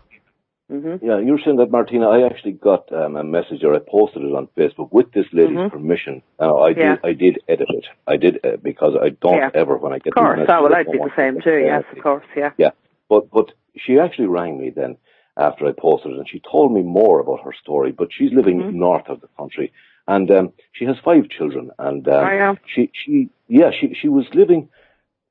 Martina, yeah, you're saying that, Martina. I actually got a message, or I posted it on Facebook with this lady's permission. I did edit it. I did because I don't ever, when I get. Of course,
I'd be the same too. Yes, of course, yeah.
Yeah, but she actually rang me then after I posted it, and she told me more about her story. But she's living north of the country, and she has 5 children, and she was living.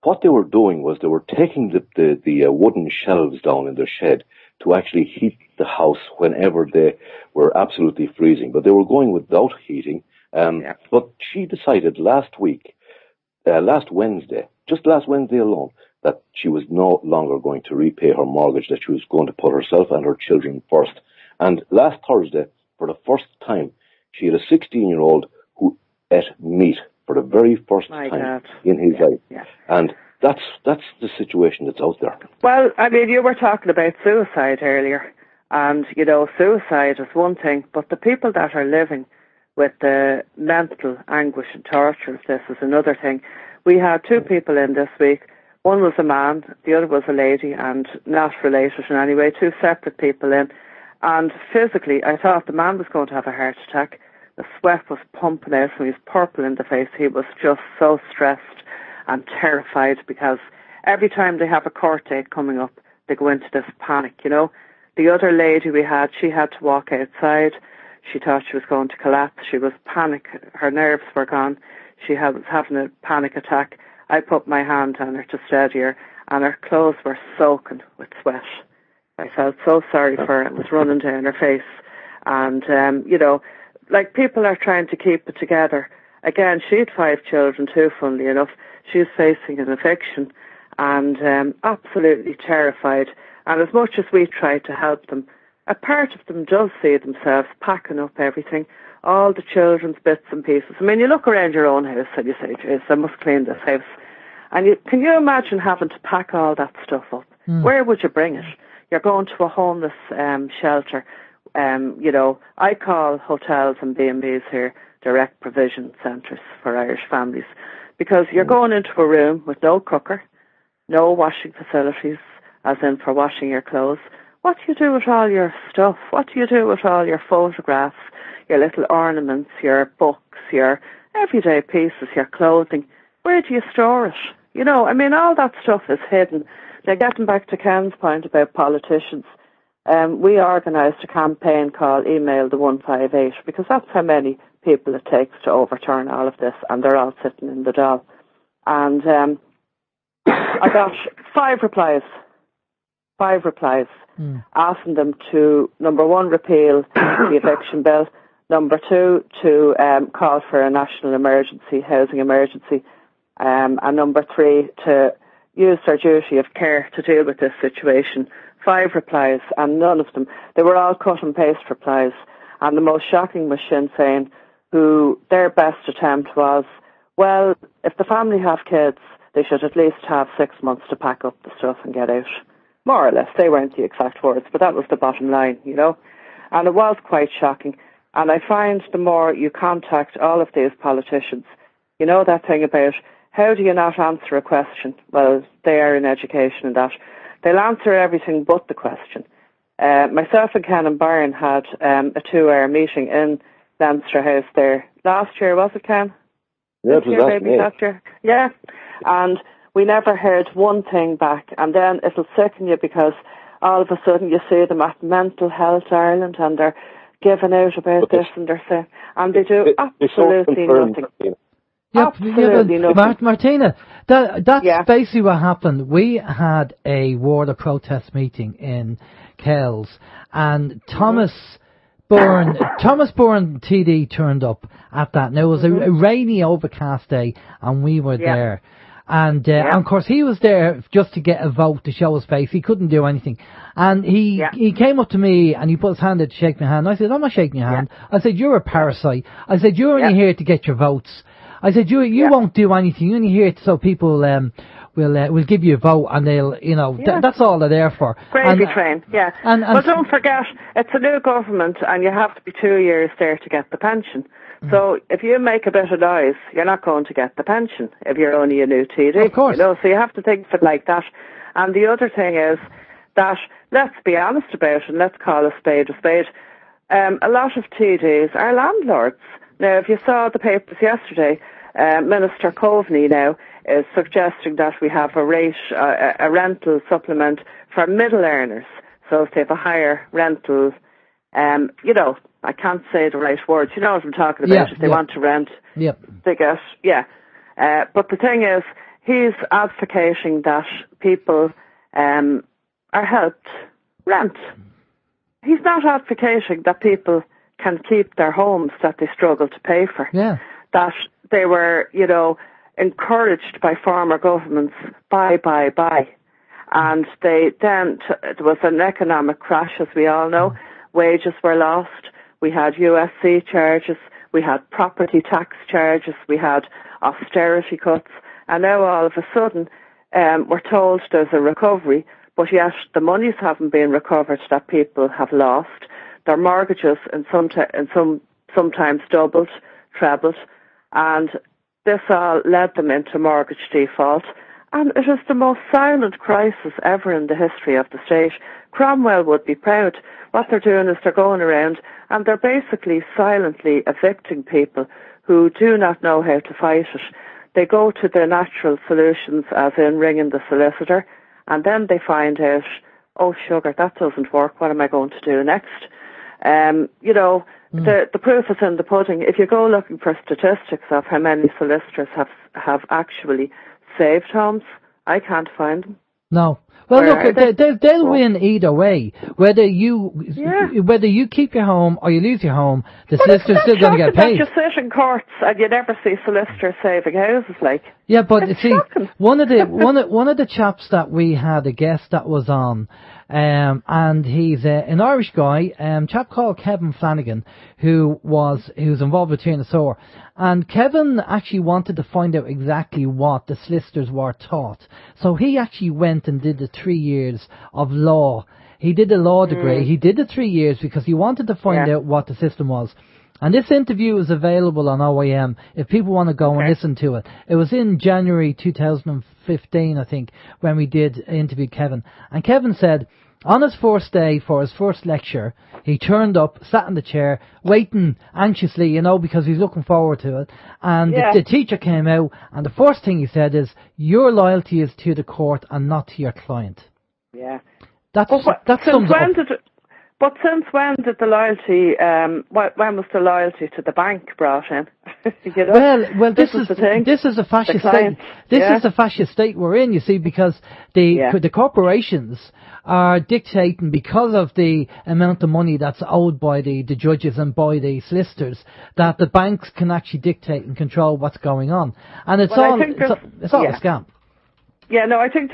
What they were doing was they were taking the wooden shelves down in their shed to actually heat the house whenever they were absolutely freezing. But they were going without heating. But she decided last Wednesday alone, that she was no longer going to repay her mortgage, that she was going to put herself and her children first. And last Thursday, for the first time, she had a 16-year-old who ate meat for the very first time in his life. Yeah. And that's the situation that's out there.
Well, I mean, you were talking about suicide earlier. And, suicide is one thing, but the people that are living with the mental anguish and torture of this is another thing. We had 2 people in this week. One was a man, the other was a lady, and not related in any way, 2 separate people in. And physically, I thought the man was going to have a heart attack. The sweat was pumping out, and he was purple in the face. He was just so stressed and terrified because every time they have a court date coming up, they go into this panic, The other lady we had, she had to walk outside. She thought she was going to collapse. She was panic. Her nerves were gone. She was having a panic attack. I put my hand on her to steady her, and her clothes were soaking with sweat. I felt so sorry for her. It was running down her face. And, people are trying to keep it together. Again, she had 5 children too, funnily enough. She was facing an eviction and absolutely terrified. And as much as we tried to help them, a part of them does see themselves packing up everything, all the children's bits and pieces. I mean, you look around your own house and you say, "Jeez, I must clean this house." And can you imagine having to pack all that stuff up? Where would you bring it? You're going to a homeless shelter. I call hotels and B&Bs here direct provision centres for Irish families, because you're going into a room with no cooker, no washing facilities, as in for washing your clothes. What do you do with all your stuff? What do you do with all your photographs, your little ornaments, your books, your everyday pieces, your clothing? Where do you store it? All that stuff is hidden. Now, getting back to Ken's point about politicians, we organised a campaign called Email the 158, because that's how many people it takes to overturn all of this, and they're all sitting in the Dáil. And I got 5 replies, asking them to, number 1, repeal the eviction bill, number 2, to call for a national emergency, housing emergency, and number 3, to use their duty of care to deal with this situation. 5 replies, and none of them, they were all cut and paste replies. And the most shocking was Sinn Féin, who their best attempt was, well, if the family have kids, they should at least have 6 months to pack up the stuff and get out. More or less, they weren't the exact words, but that was the bottom line, And it was quite shocking. And I find the more you contact all of these politicians, that thing about, how do you not answer a question? Well, they are in education and that. They'll answer everything but the question. Myself and Ken and Byron had a 2-hour meeting in Leinster House there last year, was it, Ken?
Yeah, it was last
year. Yeah, and we never heard one thing back. And then it'll sicken you because all of a sudden you see them at Mental Health Ireland and they're giving out about this and they're saying, and they do absolutely nothing. Absolutely nothing.
Martina, that's basically what happened. We had a Ward of Protest meeting in Kells, and Thomas Byrne TD turned up at that. Now, it was a rainy, overcast day, and we were there. And of course, he was there just to get a vote to show his face. He couldn't do anything. And he came up to me and he put his hand out to shake my hand. I said, I'm not shaking your hand. I said, you're a parasite. I said, you're only here to get your votes. I said, you won't do anything. You're only here so people will give you a vote and they'll, that's all they're there for.
Gravy train, But don't forget, it's a new government and you have to be 2 years there to get the pension. So if you make a bit of noise, you're not going to get the pension if you're only a new TD.
Of course.
So you have to think of it like that. And the other thing is that, let's be honest about it and let's call a spade a spade. A lot of TDs are landlords. Now, if you saw the papers yesterday, Minister Coveney now is suggesting that we have a rental supplement for middle earners. So if they have a higher rental, I can't say the right words. You know what I'm talking about. If they want to rent, they get, but the thing is, he's advocating that people are helped rent. He's not advocating that people can keep their homes that they struggle to pay for.
Yeah.
That they were, encouraged by former governments, buy. And there was an economic crash, as we all know. Wages were lost. We had USC charges. We had property tax charges. We had austerity cuts. And now all of a sudden, we're told there's a recovery, but yet the monies haven't been recovered that people have lost. Their mortgages sometimes doubled, trebled, and this all led them into mortgage default. And it is the most silent crisis ever in the history of the state. Cromwell would be proud. What they're doing is they're going around and they're basically silently evicting people who do not know how to fight it. They go to their natural solutions, as in ringing the solicitor, and then they find out, oh, sugar, that doesn't work. What am I going to do next? The proof is in the pudding. If you go looking for statistics of how many solicitors have actually saved homes, I can't find them.
No. Well, look, they'll win either way. Whether you keep your home or you lose your home, the solicitor's still going to get paid.
You sit in courts and you never see solicitors saving houses, like.
Yeah, but see, one of the chaps that we had, a guest that was on, and he's an Irish guy, chap called Kevin Flanagan, who's involved with Tyrannosaur. And Kevin actually wanted to find out exactly what the solicitors were taught. So he actually went and did the 3 years of law. He did a law degree. He did the 3 years because he wanted to find out what the system was. And this interview is available on OYM if people want to go and listen to it. It was in January 2015, I think, when we did interview Kevin. And Kevin said, on his first day for his first lecture, he turned up, sat in the chair, waiting anxiously, because he's looking forward to it. And the teacher came out, and the first thing he said is, your loyalty is to the court and not to your client.
Yeah.
That sums it up.
But since when did the loyalty, when was the loyalty to the bank brought in?
Well, this is the thing. This is a fascist state. This is the fascist state we're in, you see, because the corporations are dictating, because of the amount of money that's owed by the judges and by the solicitors, that the banks can actually dictate and control what's going on. And it's all a scam.
Yeah, no, I think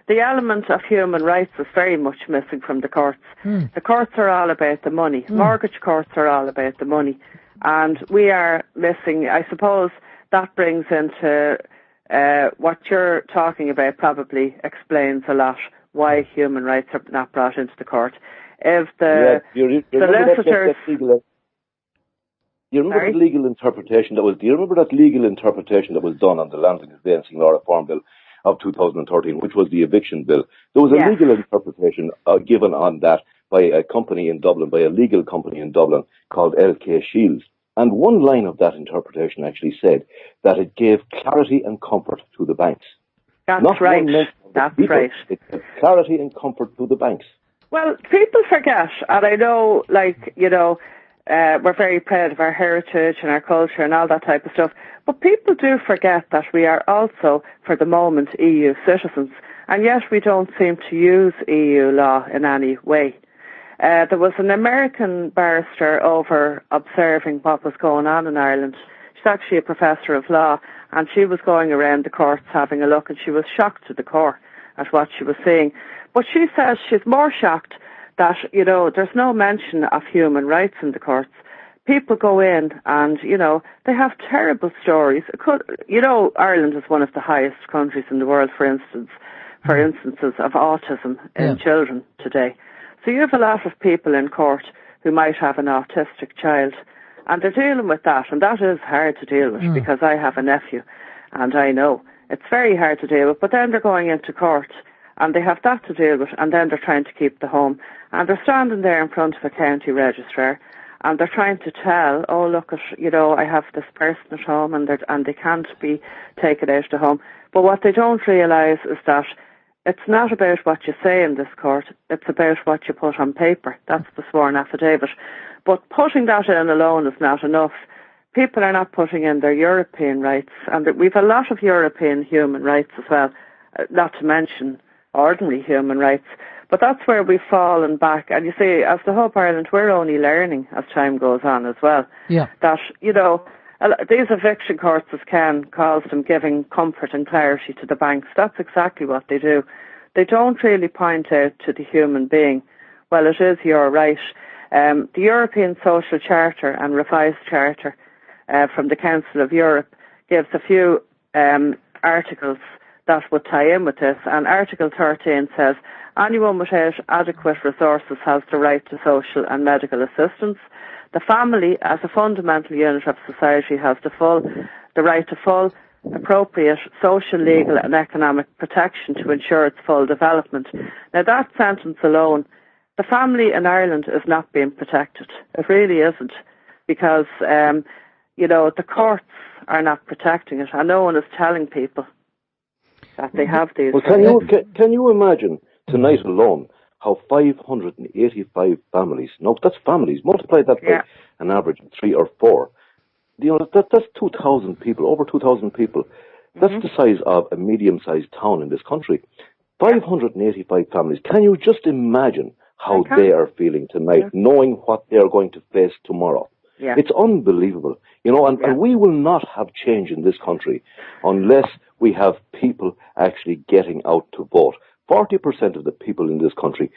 the element of human rights is very much missing from the courts. The courts are all about the money. Mortgage courts are all about the money. And we are missing, I suppose that brings into what you're talking about, probably explains a lot why human rights are not brought into the court. If the solicitors...
Do you remember the legal interpretation that was? Do you remember that legal interpretation that was done on the Land and Conveyancing Law Reform Bill of 2013, which was the eviction bill? There was a legal interpretation given on that by a company in Dublin, by a legal company in Dublin called LK Shields. And one line of that interpretation actually said that it gave clarity and comfort to the banks.
That's right.
One mention of
That's
people,
right.
It gives clarity and comfort to the banks.
Well, people forget, and I know, we're very proud of our heritage and our culture and all that type of stuff, but people do forget that we are also, for the moment, EU citizens, and yet we don't seem to use EU law in any way. There was an American barrister over observing what was going on in Ireland. She's actually a professor of law, and she was going around the courts having a look, and she was shocked to the core at what she was seeing. But she says she's more shocked that, there's no mention of human rights in the courts. People go in and, they have terrible stories. Ireland is one of the highest countries in the world, for instances of autism in children today. So you have a lot of people in court who might have an autistic child, and they're dealing with that, and that is hard to deal with because I have a nephew, and I know it's very hard to deal with. But then they're going into court, and they have that to deal with, and then they're trying to keep the home, and they're standing there in front of a county registrar, and they're trying to tell, oh look, I have this person at home, and they can't be taken out of the home. But what they don't realise is that it's not about what you say in this court, it's about what you put on paper. That's the sworn affidavit. But putting that in alone is not enough. People are not putting in their European rights, and we've a lot of European human rights as well, not to mention ordinary human rights. But that's where we've fallen back. And you see, as the Hub Ireland, we're only learning as time goes on as well.
Yeah.
That, these eviction courts, as Ken calls them, giving comfort and clarity to the banks, that's exactly what they do. They don't really point out to the human being, well, it is your right. The European Social Charter and Revised Charter from the Council of Europe gives a few articles that would tie in with this. And Article 13 says, anyone without adequate resources has the right to social and medical assistance. The family, as a fundamental unit of society, has the right to full, appropriate social, legal and economic protection to ensure its full development. Now that sentence alone, the family in Ireland is not being protected. It really isn't, because, the courts are not protecting it, and no one is telling people that they have these.
Well, can you imagine tonight alone how 585 families, no, that's families, multiply that by an average of 3 or 4, that's 2,000 people, over 2,000 people. That's the size of a medium-sized town in this country. 585 families. Can you just imagine how they are feeling tonight, knowing what they are going to face tomorrow? Yeah. It's unbelievable. And we will not have change in this country unless we have people actually getting out to vote. 40% of the people in this country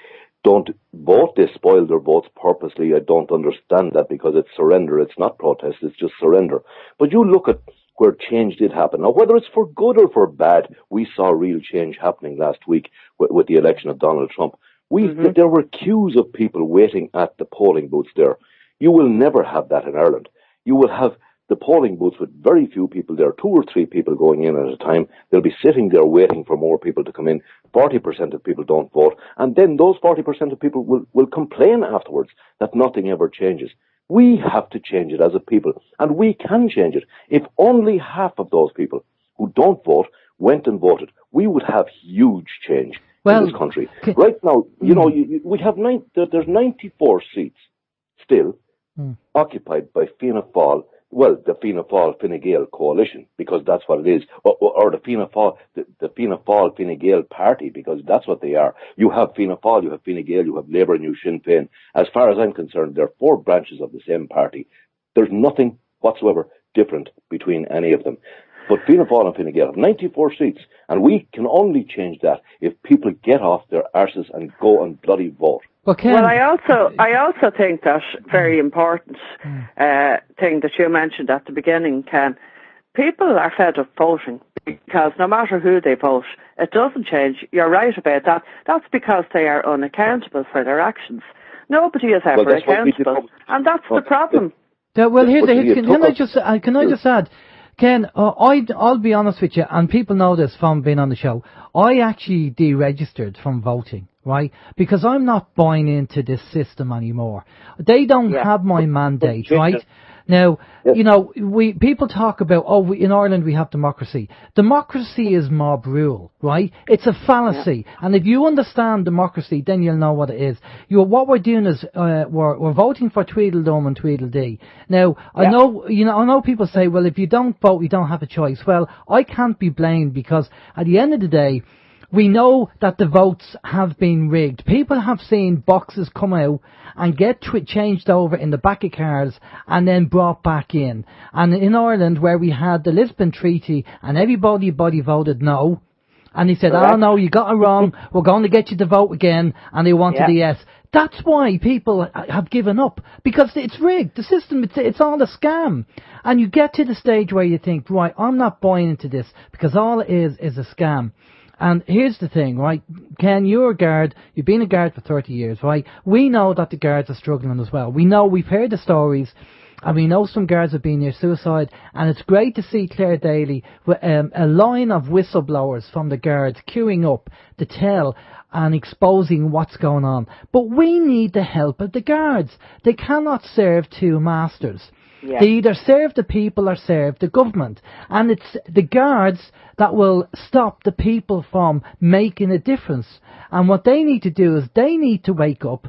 don't vote. They spoil their votes purposely. I don't understand that, because it's surrender. It's not protest. It's just surrender. But you look at where change did happen. Now, whether it's for good or for bad, we saw real change happening last week with the election of Donald Trump. There were queues of people waiting at the polling booths there. You will never have that in Ireland. You will have the polling booths with very few people there, 2 or 3 people going in at a time. They'll be sitting there waiting for more people to come in. 40% of people don't vote. And then those 40% of people will complain afterwards that nothing ever changes. We have to change it as a people, and we can change it. If only half of those people who don't vote went and voted, we would have huge change in this country. Right now, we have there's 94 seats still occupied by Fianna Fáil. Well, the Fianna Fáil-Fine Gael coalition, because that's what it is, or the Fianna Fáil-Fine Gael party, because that's what they are. You have Fianna Fáil, you have Fine Gael, you have Labour, and you have Sinn Féin. As far as I'm concerned, there are 4 branches of the same party. There's nothing whatsoever different between any of them. But Fianna Fáil and Fine Gael have 94 seats, and we can only change that if people get off their arses and go and bloody vote.
Well, I also think that very important thing that you mentioned at the beginning, Ken, people are fed up voting, because no matter who they vote, it doesn't change. You're right about that. That's because they are unaccountable for their actions. Nobody is ever accountable, and that's the problem.
Can I just add, Ken, I'll be honest with you, and people know this from being on the show, I actually deregistered from voting, right? Because I'm not buying into this system anymore. They don't have my mandate, right? Now,
Yes.
you know, people talk about, in Ireland we have democracy. Democracy is mob rule, right? It's a fallacy. Yeah. And if you understand democracy, then you'll know what it is. What we're doing is, we're voting for Tweedledum and Tweedledee. Now, I know people say, well, if you don't vote, you don't have a choice. Well, I can't be blamed, because at the end of the day, we know that the votes have been rigged. People have seen boxes come out and get changed over in the back of cars and then brought back in. And in Ireland, where we had the Lisbon Treaty and everybody voted no, and he said, oh no, you got it wrong, we're going to get you to vote again, and they wanted a yes. That's why people have given up, because it's rigged. The system, it's all a scam. And you get to the stage where you think, right, I'm not buying into this, because all it is a scam. And here's the thing, right? Ken, you're a guard. You've been a guard for 30 years, right? We know that the guards are struggling as well. We know, we've heard the stories, and we know some guards have been near suicide. And it's great to see Claire Daly with a line of whistleblowers from the guards queuing up to tell and exposing what's going on. But we need the help of the guards. They cannot serve two masters. Yeah. They either serve the people or serve the government. And it's the guards that will stop the people from making a difference. And what they need to do is they need to wake up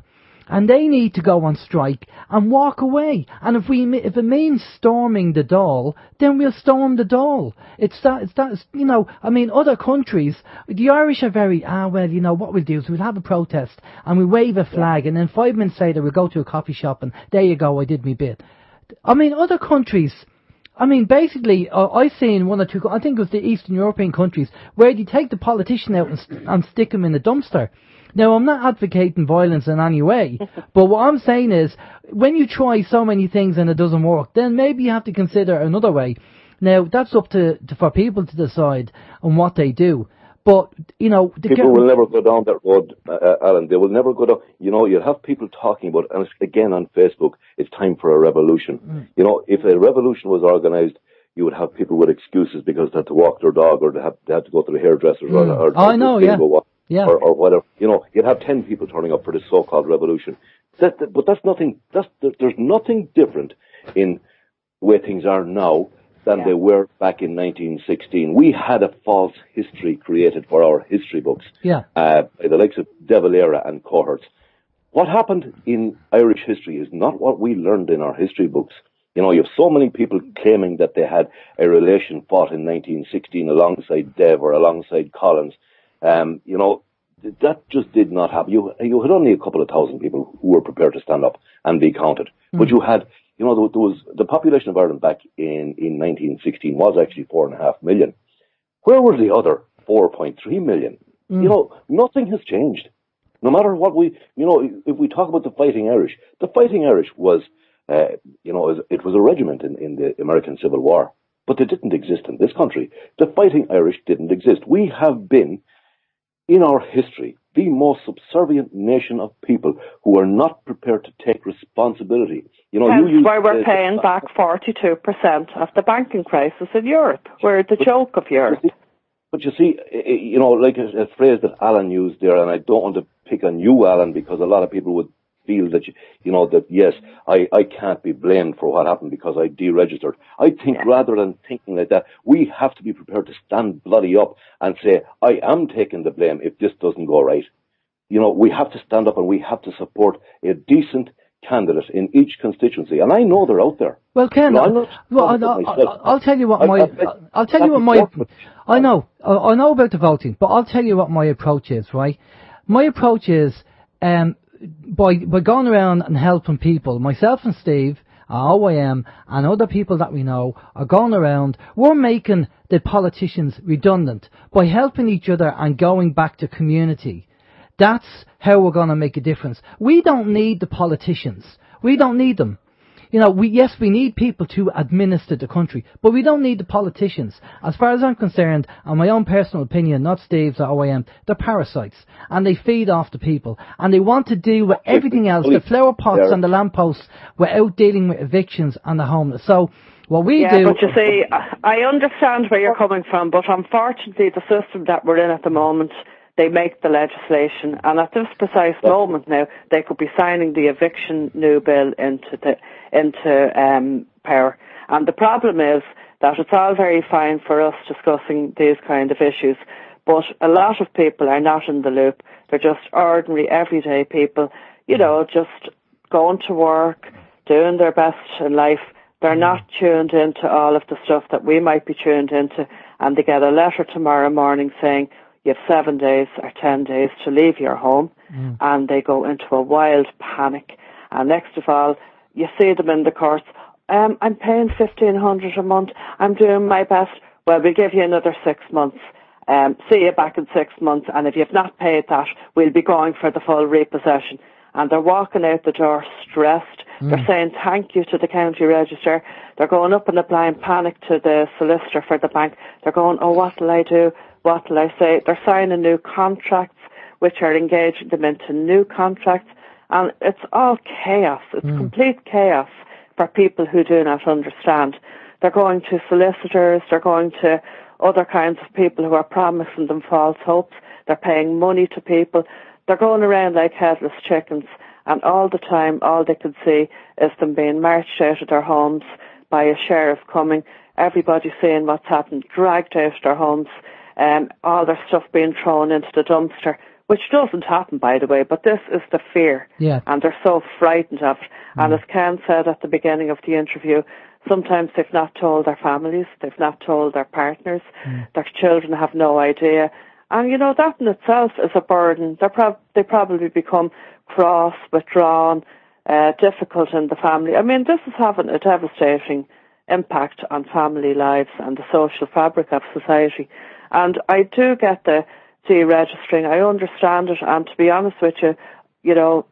and they need to go on strike and walk away. And if it means storming the Dáil, then we'll storm the Dáil. It's that, you know, I mean, other countries, the Irish are very, well, you know, what we'll do is we'll have a protest and we'll wave a flag, and then 5 minutes later we'll go to a coffee shop and there you go, I did me bit. I mean, other countries, I mean, basically, I've seen one or two, I think it was the Eastern European countries, where you take the politician out and stick him in the dumpster. Now, I'm not advocating violence in any way, but what I'm saying is, when you try so many things and it doesn't work, then maybe you have to consider another way. Now, that's up for people to decide on what they do. But, you know...
People will never go down that road, Alan. They will never go down... You know, you'll have people talking about, and again on Facebook, it's time for a revolution. Mm. You know, if a revolution was organised, you would have people with excuses because they had to walk their dog, or they had to go to the hairdressers, or
I know,
or whatever. You know, you'd have 10 people turning up for this so-called revolution. But that's nothing... There's nothing different in the way things are now than they were back in 1916. We had a false history created for our history books by the likes of De Valera and cohorts. What happened in Irish history is not what we learned in our history books. You know, you have so many people claiming that they had a relation fought in 1916 alongside Dev or alongside Collins. You know, that just did not happen. You had only a couple of thousand people who were prepared to stand up and be counted. But you had... You know, there was the population of Ireland back in 1916 was actually 4.5 million. Where were the other 4.3 million? You know, nothing has changed. No matter what if we talk about the Fighting Irish was, you know, it was a regiment in the American Civil War, but they didn't exist in this country. The Fighting Irish didn't exist. We have been, in our history, the most subservient nation of people who are not prepared to take responsibility. You know,
hence why we're paying back 42% of the banking crisis in Europe. We're the joke of Europe.
But you see, you know, like a phrase that Alan used there, and I don't want to pick on you, Alan, because a lot of people would feel that, you know, that yes, I can't be blamed for what happened because I deregistered. I think rather than thinking like that, we have to be prepared to stand bloody up and say, I am taking the blame if this doesn't go right. You know, we have to stand up and we have to support a decent candidate in each constituency, and I know they're out there.
Well, Ken, I know about the voting, but I'll tell you what my approach is, right? My approach is, by going around and helping people, myself and Steve, OYM, and other people that we know are going around, we're making the politicians redundant by helping each other and going back to community. That's how we're going to make a difference. We don't need the politicians. We don't need them. You know, we need people to administer the country, but we don't need the politicians. As far as I'm concerned, and my own personal opinion, not Steve's or OYM, they're parasites, and they feed off the people, and they want to do with everything else, the flower pots and the lampposts, without dealing with evictions and the homeless. So, what we do...
but you see, I understand where you're coming from, but unfortunately the system that we're in at the moment they make the legislation, and at this precise moment now, they could be signing the eviction new bill into power. And the problem is that it's all very fine for us discussing these kind of issues, but a lot of people are not in the loop. They're just ordinary, everyday people, just going to work, doing their best in life. They're not tuned into all of the stuff that we might be tuned into, and they get a letter tomorrow morning saying, you have 7 days or 10 days to leave your home, and they go into a wild panic. And next of all, you see them in the courts, I'm paying $1,500 a month, I'm doing my best. Well, we'll give you another 6 months. See you back in 6 months, and if you've not paid that, we'll be going for the full repossession. And they're walking out the door stressed. They're saying thank you to the county register. They're going up in a blind panic to the solicitor for the bank. They're going, oh, what will I do? What will I say? They're signing new contracts, which are engaging them into new contracts. And it's all chaos. It's complete chaos for people who do not understand. They're going to solicitors. They're going to other kinds of people who are promising them false hopes. They're paying money to people. They're going around like headless chickens, and all the time, all they can see is them being marched out of their homes by a sheriff coming, everybody seeing what's happened, dragged out of their homes, all their stuff being thrown into the dumpster, which doesn't happen, by the way, but this is the fear, and they're so frightened of it. And as Ken said at the beginning of the interview, sometimes they've not told their families, they've not told their partners, their children have no idea. And, that in itself is a burden. They probably become cross, withdrawn, difficult in the family. I mean, this is having a devastating impact on family lives and the social fabric of society. And I do get the deregistering. I understand it. And to be honest with you,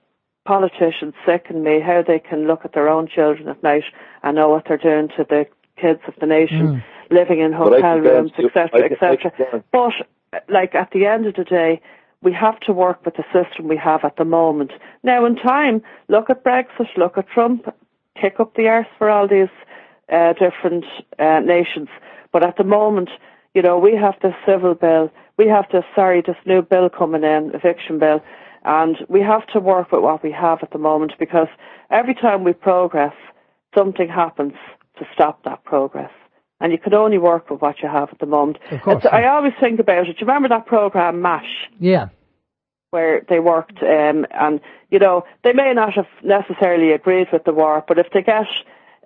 politicians sicken me how they can look at their own children at night and know what they're doing to the kids of the nation, living in hotel rooms, etc., etc. But like at the end of the day, we have to work with the system we have at the moment. Now in time, look at Brexit, look at Trump, kick up the arse for all these different nations. But at the moment, we have this civil bill, we have this new bill coming in, eviction bill, and we have to work with what we have at the moment, because every time we progress, something happens to stop that progress. And you can only work with what you have at the moment.
Of course,
I always think about it. Do you remember that programme, MASH?
Yeah.
Where they worked, and, they may not have necessarily agreed with the war, but if they get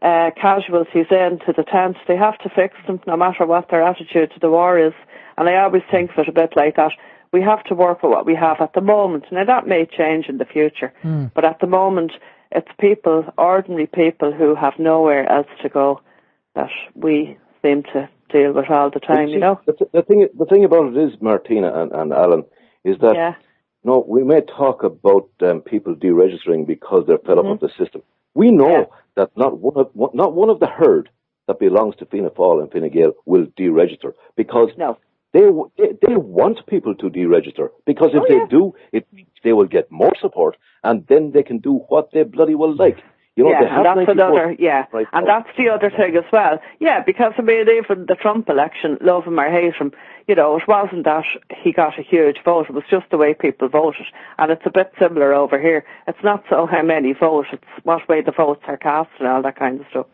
casualties into the tent, they have to fix them, no matter what their attitude to the war is. And I always think of it a bit like that. We have to work with what we have at the moment. Now, that may change in the future, but at the moment, it's people, ordinary people, who have nowhere else to go, that we seem to deal with all the time,
The thing about it is, Martina and Alan, is that we may talk about people deregistering because they're fed up with the system. We know that not one of the herd that belongs to Fianna Fáil and Fine Gael will deregister, because they want people to deregister, because if they do, they will get more support, and then they can do what they bloody well like.
And that's another, and that's the other thing as well. Yeah, because, I mean, even the Trump election, love him or hate him, it wasn't that he got a huge vote, it was just the way people voted. And it's a bit similar over here. It's not so how many vote, it's what way the votes are cast and all that kind of stuff.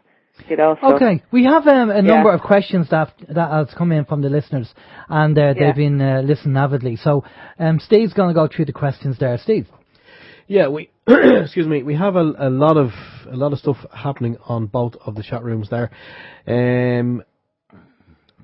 Okay, we have a number of questions that has come in from the listeners, and they've been listening avidly. So Steve's going to go through the questions there. Steve?
Yeah, we excuse me. We have a lot of stuff happening on both of the chat rooms there. I'm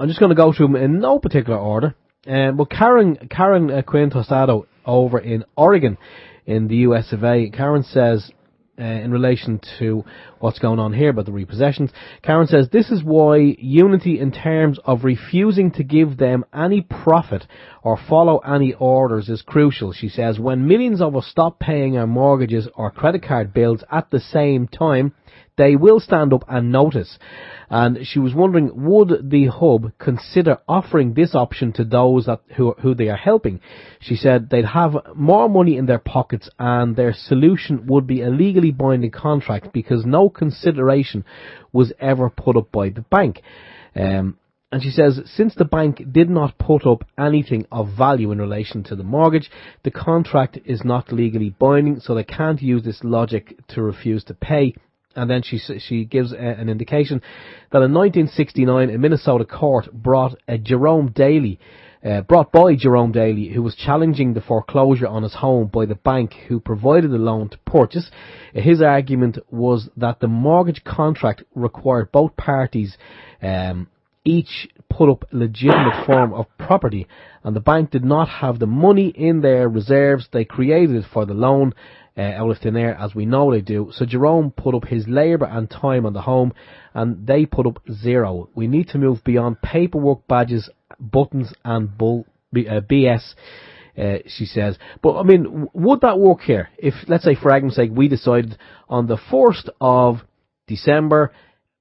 just going to go through them in no particular order. But Karen Quinn Tostado over in Oregon, in the US of A. Karen says, in relation to what's going on here about the repossessions, Karen says, this is why unity in terms of refusing to give them any profit or follow any orders is crucial. She says, when millions of us stop paying our mortgages or credit card bills at the same time, they will stand up and notice. And she was wondering, would the hub consider offering this option to those who they are helping? She said they'd have more money in their pockets, and their solution would be a legally binding contract, because no consideration was ever put up by the bank. And she says, since the bank did not put up anything of value in relation to the mortgage, the contract is not legally binding, so they can't use this logic to refuse to pay. And then she gives an indication that in 1969, a Minnesota court brought by Jerome Daly, who was challenging the foreclosure on his home by the bank who provided the loan to purchase. His argument was that the mortgage contract required both parties each put up a legitimate form of property, and the bank did not have the money in their reserves they created for the loan out of thin air, as we know they do. So Jerome put up his labour and time on the home, and they put up zero. We need to move beyond paperwork, badges, buttons and BS, she says. But, I mean, would that work here? If, let's say, for argument's sake, we decided on the 1st of December,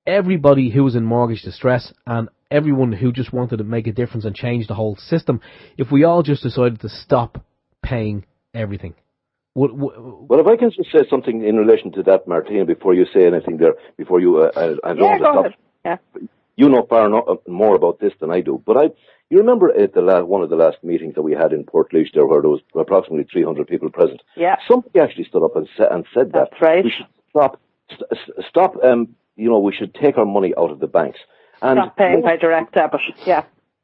everybody who was in mortgage distress and everyone who just wanted to make a difference and change the whole system, if we all just decided to stop paying everything.
Well, if I can just say something in relation to that, Martina, before you say anything there, before you, I don't want to stop.
Yeah.
You know far more about this than I do, but you remember at one of the last meetings that we had in Portlaoise there, where there was approximately 300 people present.
Yeah.
Somebody actually stood up and said that.
That's right.
We should stop. We should take our money out of the banks and
stop paying by direct debit. Yeah.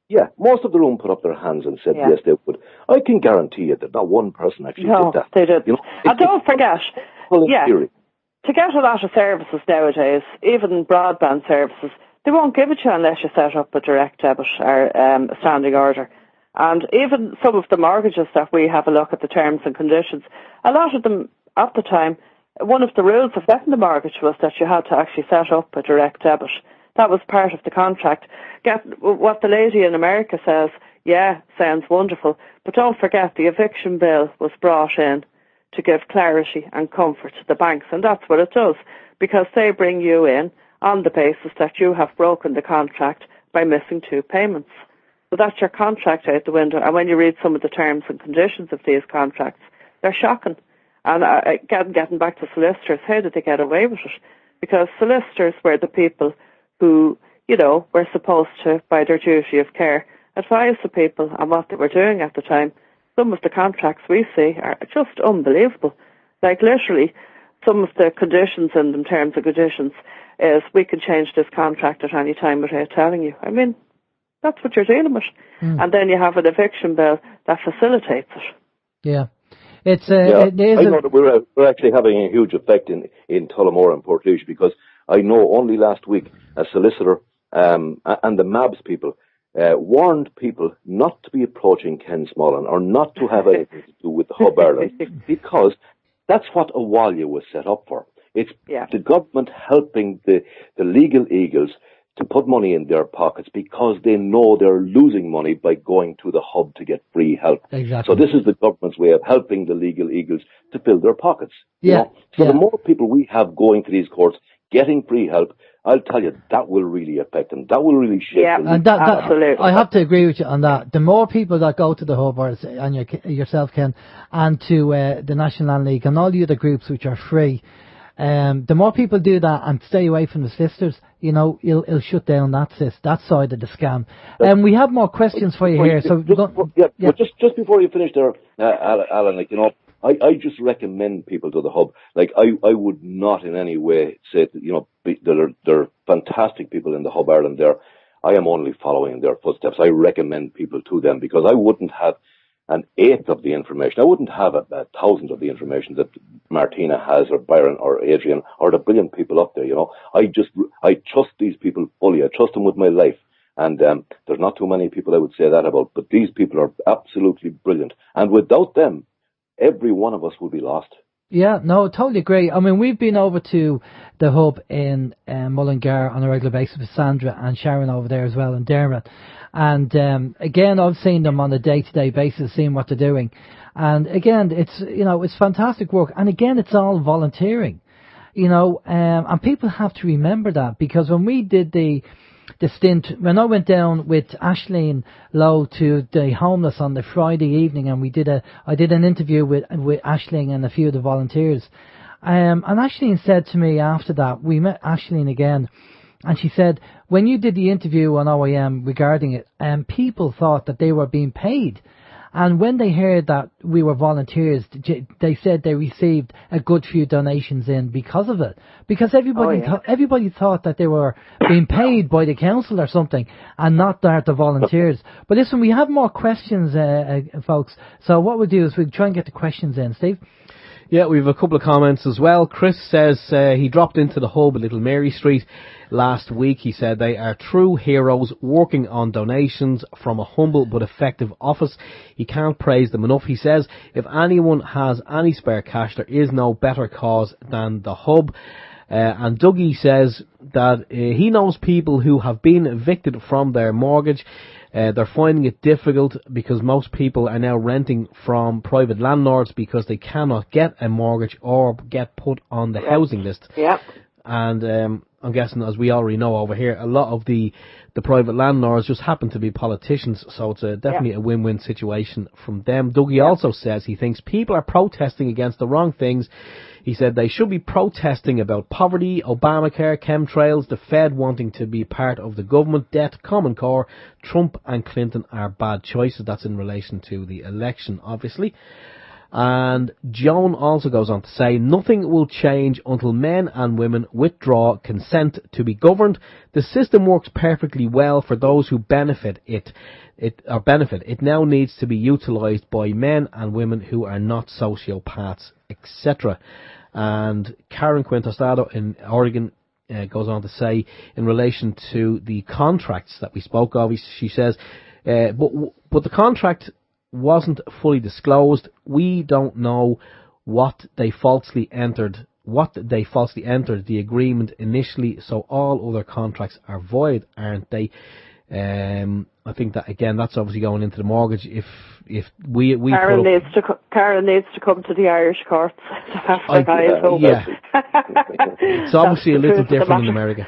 Yeah, most of the room put up their hands and said yes, they would. I can guarantee you that not one person actually did that.
They did. And don't forget,
theory.
To get a lot of services nowadays, even broadband services, they won't give it to you unless you set up a direct debit or a standing order. And even some of the mortgages that we have a look at the terms and conditions, a lot of them at the time, one of the rules of getting the mortgage was that you had to actually set up a direct debit. That was part of the contract. What the lady in America says, sounds wonderful, but don't forget the eviction bill was brought in to give clarity and comfort to the banks, and that's what it does, because they bring you in on the basis that you have broken the contract by missing 2 payments. So that's your contract out the window, and when you read some of the terms and conditions of these contracts, they're shocking. And getting back to solicitors, how did they get away with it? Because solicitors were the people who, were supposed to, by their duty of care, advise the people on what they were doing at the time. Some of the contracts we see are just unbelievable. Like, literally, some of the conditions in them, terms and conditions, is we can change this contract at any time without telling you. I mean, that's what you're dealing with. And then you have an eviction bill that facilitates it.
Yeah.
I know that we're actually having a huge effect in Tullamore and Portlaoise, because I know only last week a solicitor and the MABS people warned people not to be approaching Ken Smollen or not to have anything to do with the Hub Ireland, because that's what Awalia was set up for. It's the government helping the legal eagles to put money in their pockets because they know they're losing money by going to the Hub to get free help.
Exactly.
So this is the government's way of helping the legal eagles to fill their pockets.
Yeah.
So the more people we have going to these courts, getting free help, I'll tell you, that will really affect them. That will really shape them.
And absolutely. I have to agree with you on that. The more people that go to the Hub, and yourself, Ken, and to the National Land League and all the other groups which are free, the more people do that and stay away from the solicitors, it'll shut down that side of the scam. And we have more questions for you here. But
just before you finish there, Alan, I just recommend people to the Hub. Like, I would not in any way say that, there are fantastic people in the Hub Ireland there. I am only following in their footsteps. I recommend people to them, because I wouldn't have an eighth of the information. I wouldn't have a 1,000 of the information that Martina has, or Byron, or Adrian, or the brilliant people up there. I trust these people fully. I trust them with my life. And there's not too many people I would say that about, but these people are absolutely brilliant. And without them, every one of us would be lost.
Yeah, no, totally agree. I mean, we've been over to the Hub in Mullingar on a regular basis with Sandra and Sharon over there as well, and Dermot. And again, I've seen them on a day-to-day basis, seeing what they're doing. And again, it's fantastic work. And again, it's all volunteering, and people have to remember that, because when we did the stint, when I went down with Aisling Lowe to the homeless on the Friday evening, and I did an interview with Aisling and a few of the volunteers, and Aisling said to me after that, we met Aisling again, and she said when you did the interview on OYM regarding it, people thought that they were being paid. And when they heard that we were volunteers, they said they received a good few donations in because of it. Because everybody thought that they were being paid by the council or something, and not that the volunteers. But listen, we have more questions, folks. So what we'll do is we'll try and get the questions in. Steve?
Yeah, we have a couple of comments as well. Chris says he dropped into the hub at Little Mary Street last week. He said they are true heroes working on donations from a humble but effective office. He can't praise them enough. He says if anyone has any spare cash, there is no better cause than the hub. And Dougie says that he knows people who have been evicted from their mortgage. They're finding it difficult because most people are now renting from private landlords because they cannot get a mortgage or get put on the housing list.
Yep.
And I'm guessing, as we already know over here, a lot of the private landlords just happen to be politicians, so it's definitely a win-win situation from them. Dougie also says he thinks people are protesting against the wrong things. He said they should be protesting about poverty, Obamacare, chemtrails, the Fed wanting to be part of the government, debt, Common Core. Trump and Clinton are bad choices. That's in relation to the election, obviously. And Joan also goes on to say, nothing will change until men and women withdraw consent to be governed. The system works perfectly well for those who benefit. It now needs to be utilised by men and women who are not sociopaths, etc. And Karen Quintostado in Oregon goes on to say, in relation to the contracts that we spoke of, she says, but the contract wasn't fully disclosed. We don't know what they falsely entered the agreement initially, so all other contracts are void, aren't they? I think that again, that's obviously going into the mortgage. If we
Karen needs to come to the Irish courts to have her eyes open.
It's obviously a little different in America.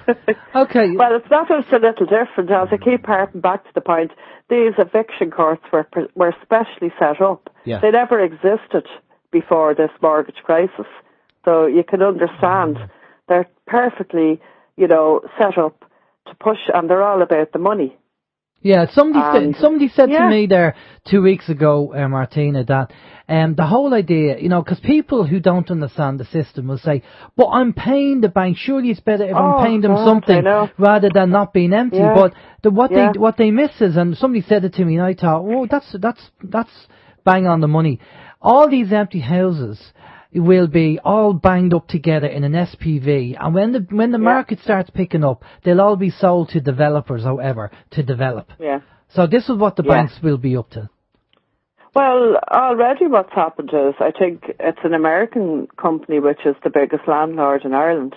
Okay.
Well, it's not just a little different. As I keep harping back to the point, these eviction courts were specially set up.
Yeah.
They never existed before this mortgage crisis, so you can understand they're perfectly, set up to push, and they're all about the money.
Yeah, somebody said to me there 2 weeks ago, Martina, that the whole idea, because people who don't understand the system will say, but I'm paying the bank, surely it's better if I'm paying them something rather than not being empty. Yeah. But what they miss is, and somebody said it to me, and I thought, oh, that's bang on the money. All these empty houses will be all banged up together in an SPV, and when the market starts picking up, they'll all be sold to developers, however, to develop. Yeah. So this is what the banks will be up to.
Well, already what's happened is, I think it's an American company which is the biggest landlord in Ireland.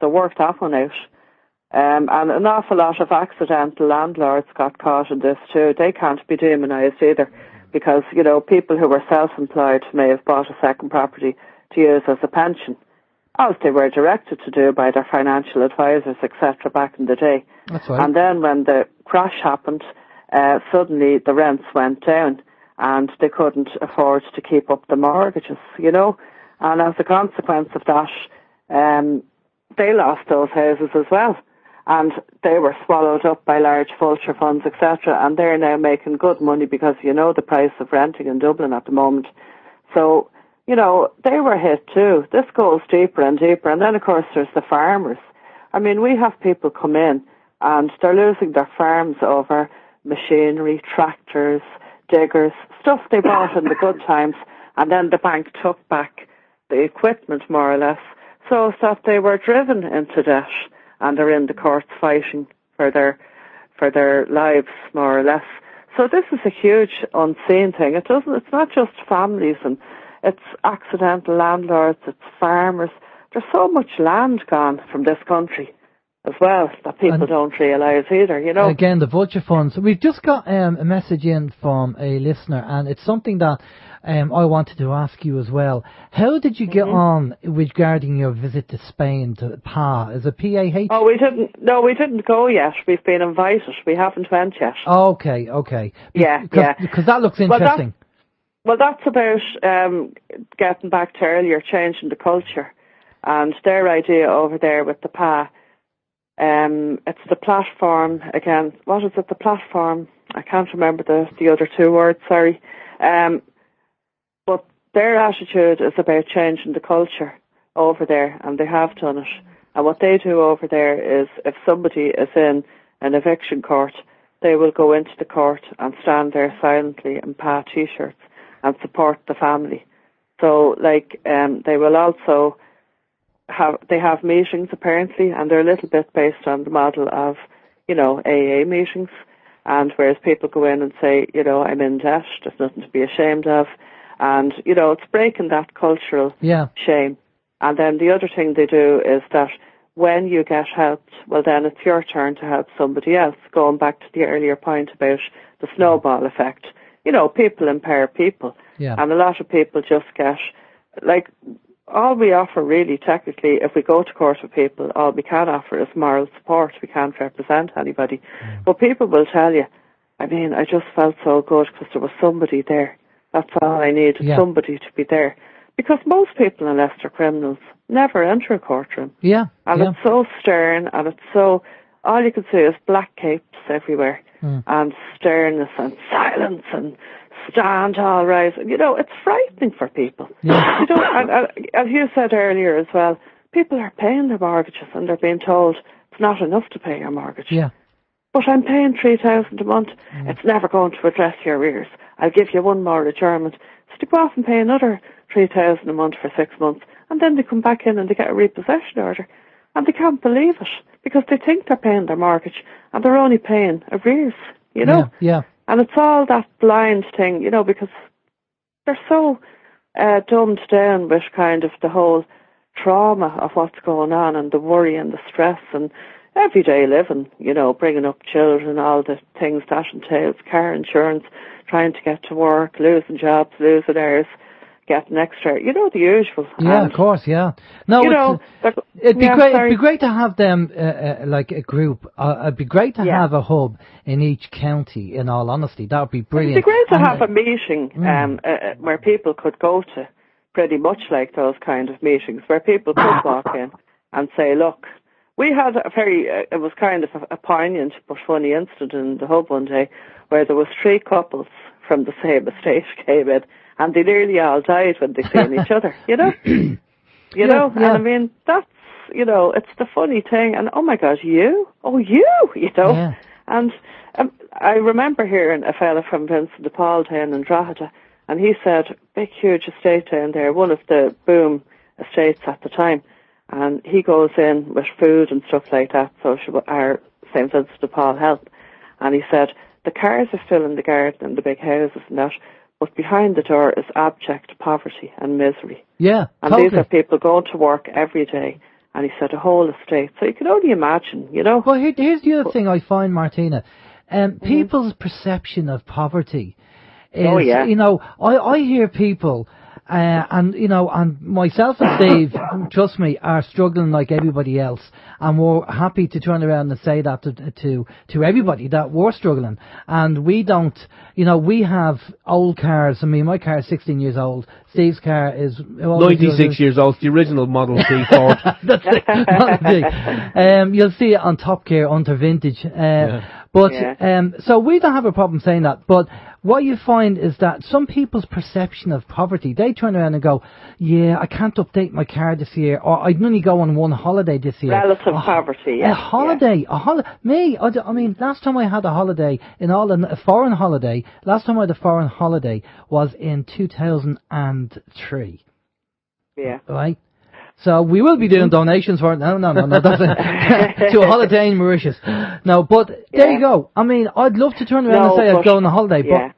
They worked that one out. And an awful lot of accidental landlords got caught in this too. They can't be demonised either, because, people who were self-employed may have bought a second property to use as a pension, as they were directed to do by their financial advisors, etc., back in the day.
That's right.
And then when the crash happened, suddenly the rents went down and they couldn't afford to keep up the mortgages, And as a consequence of that, they lost those houses as well. And they were swallowed up by large vulture funds, etc. And they're now making good money because the price of renting in Dublin at the moment. So, they were hit too. This goes deeper and deeper. And then, of course, there's the farmers. I mean, we have people come in and they're losing their farms over machinery, tractors, diggers, stuff they bought in the good times. And then the bank took back the equipment, more or less, so that they were driven into debt. And they're in the courts fighting for their lives, more or less. So this is a huge unseen thing. It's not just families, and it's accidental landlords, it's farmers. There's so much land gone from this country as well that people don't realise either,
Again, the vulture funds. We've just got a message in from a listener, and it's something that I wanted to ask you as well. How did you get on regarding your visit to Spain, to PA? Is it PAH?
Oh, we didn't go yet. We've been invited. We haven't went yet.
Okay. Because that looks interesting.
Well, that's about getting back to earlier, changing the culture. And their idea over there with the PA, It's the platform again. What is it? The platform. I can't remember the other two words. Sorry. But their attitude is about changing the culture over there, and they have done it. And what they do over there is, if somebody is in an eviction court, they will go into the court and stand there silently and pass T-shirts and support the family. So, they will also have meetings apparently, and they're a little bit based on the model of, AA meetings. And whereas people go in and say, I'm in debt, there's nothing to be ashamed of, and it's breaking that cultural shame. And then the other thing they do is that when you get helped, well, then it's your turn to help somebody else. Going back to the earlier point about the snowball effect, people empower people, and a lot of people just get all we offer really, technically, if we go to court with people, all we can offer is moral support. We can't represent anybody. But people will tell you, I just felt so good because there was somebody there. That's all I need, somebody to be there. Because most people, unless they're criminals, never enter a courtroom. And it's so stern, and it's so, all you can see is black capes everywhere, and sternness and silence and stand all right. It's frightening for people. And as you said earlier as well, people are paying their mortgages and they're being told it's not enough to pay your mortgage. But I'm paying $3,000 a month. It's never going to address your arrears. I'll give you one more adjournment. So they go off and pay another $3,000 a month for 6 months, and then they come back in and they get a repossession order, and they can't believe it because they think they're paying their mortgage and they're only paying arrears. And it's all that blind thing, because they're so dumbed down with kind of the whole trauma of what's going on and the worry and the stress and everyday living, bringing up children, all the things that entails, car insurance, trying to get to work, losing jobs, losing hours, getting extra, the usual.
Of course, No, it'd be great. It'd be great to have them like a group. It'd be great to have a hub in each county. In all honesty, that would be brilliant.
It'd be great to have a meeting where people could go to, pretty much like those kind of meetings, where people could walk in and say, "Look, we had a very. It was kind of a poignant but funny incident in the hub one day, where there was 3 couples from the same estate came in." And they nearly all died when they seen each other, And that's, it's the funny thing. And oh my God, you. And I remember hearing a fella from Vincent de Paul down in Drogheda, and he said, big, huge estate down there, one of the boom estates at the time. And he goes in with food and stuff like that, so our St. Vincent de Paul help. And he said, the cars are still in the garden and the big houses and that, but behind the door is abject poverty and misery. And these are people going to work every day. And he said a whole estate. So you can only imagine,
Well, here's the other thing I find, Martina. People's perception of poverty is, I hear people, and myself and Steve, trust me, are struggling like everybody else, and we're happy to turn around and say that to everybody that we're struggling, and we don't, we have old cars. My car is 16 years old. Steve's car is
96 years old. The original Model T Ford.
That's it. You'll see it on Top Gear under vintage. So we don't have a problem saying that, but what you find is that some people's perception of poverty, they turn around and go, I can't update my car this year, or I'd only go on one holiday this year.
Relative poverty,
A holiday. Last time I had a holiday, a foreign holiday, last time I had a foreign holiday was in 2003. Right? So we will be doing donations for it. No, that's it. To a holiday in Mauritius. No, but there you go. I'd love to turn around and say I'd go on a holiday, but,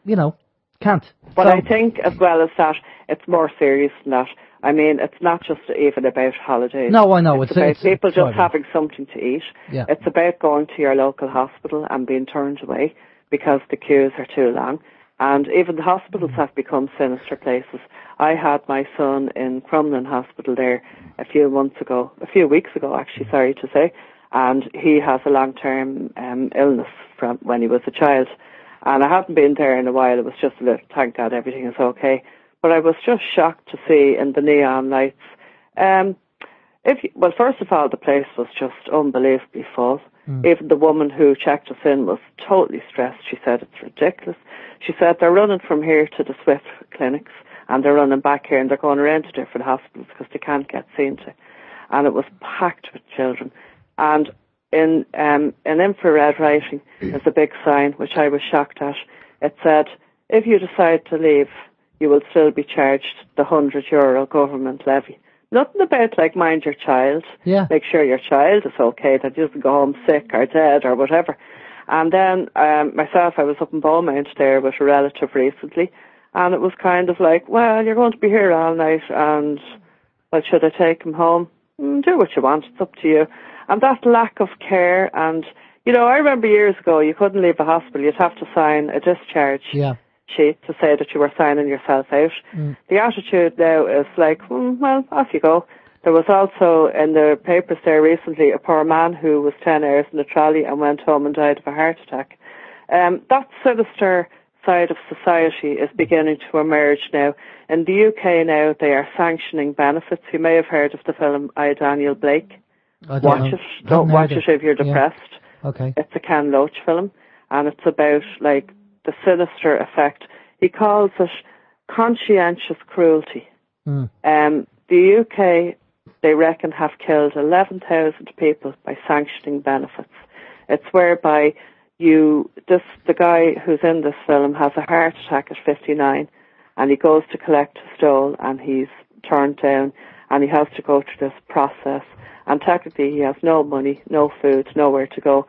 can't.
But I think as well as that, it's more serious than that. It's not just even about holidays.
No, I know.
It's about people just having something to eat. It's about going to your local hospital and being turned away because the queues are too long. And even the hospitals have become sinister places. I had my son in Crumlin Hospital there a few weeks ago, actually, sorry to say, and he has a long-term illness from when he was a child. And I hadn't been there in a while. It was just a little, thank God, everything is okay. But I was just shocked to see in the neon lights, well, first of all, the place was just unbelievably full. Even the woman who checked us in was totally stressed. She said it's ridiculous. She said they're running from here to the Swift clinics, and they're running back here, and they're going around to different hospitals because they can't get seen to. And it was packed with children. And in infrared writing, there's a big sign, which I was shocked at. It said, if you decide to leave, you will still be charged the €100 government levy. Nothing about, like, mind your child.
Yeah.
Make sure your child is okay, that you doesn't go home sick or dead or whatever. And then myself, I was up in Beaumont there with a relative recently, and it was kind of like, well, you're going to be here all night, and, well, should I take him home? Do what you want, it's up to you. And that lack of care, and, you know, I remember years ago, you couldn't leave a hospital, you'd have to sign a discharge sheet to say that you were signing yourself out. The attitude now is like, well, off you go. There was also in the papers there recently a poor man who was 10 hours in a trolley and went home and died of a heart attack. That sinister side of society is beginning to emerge now. In the UK now, they are sanctioning benefits. You may have heard of the film I, Daniel Blake. Watch it. Don't watch it if you're depressed.
Okay.
It's a Ken Loach film, and it's about, like, the sinister effect. He calls it conscientious cruelty. The UK, they reckon, have killed 11,000 people by sanctioning benefits. It's whereby the guy who's in this film has a heart attack at 59, and he goes to collect his dole, and he's turned down, and he has to go through this process. And technically, he has no money, no food, nowhere to go.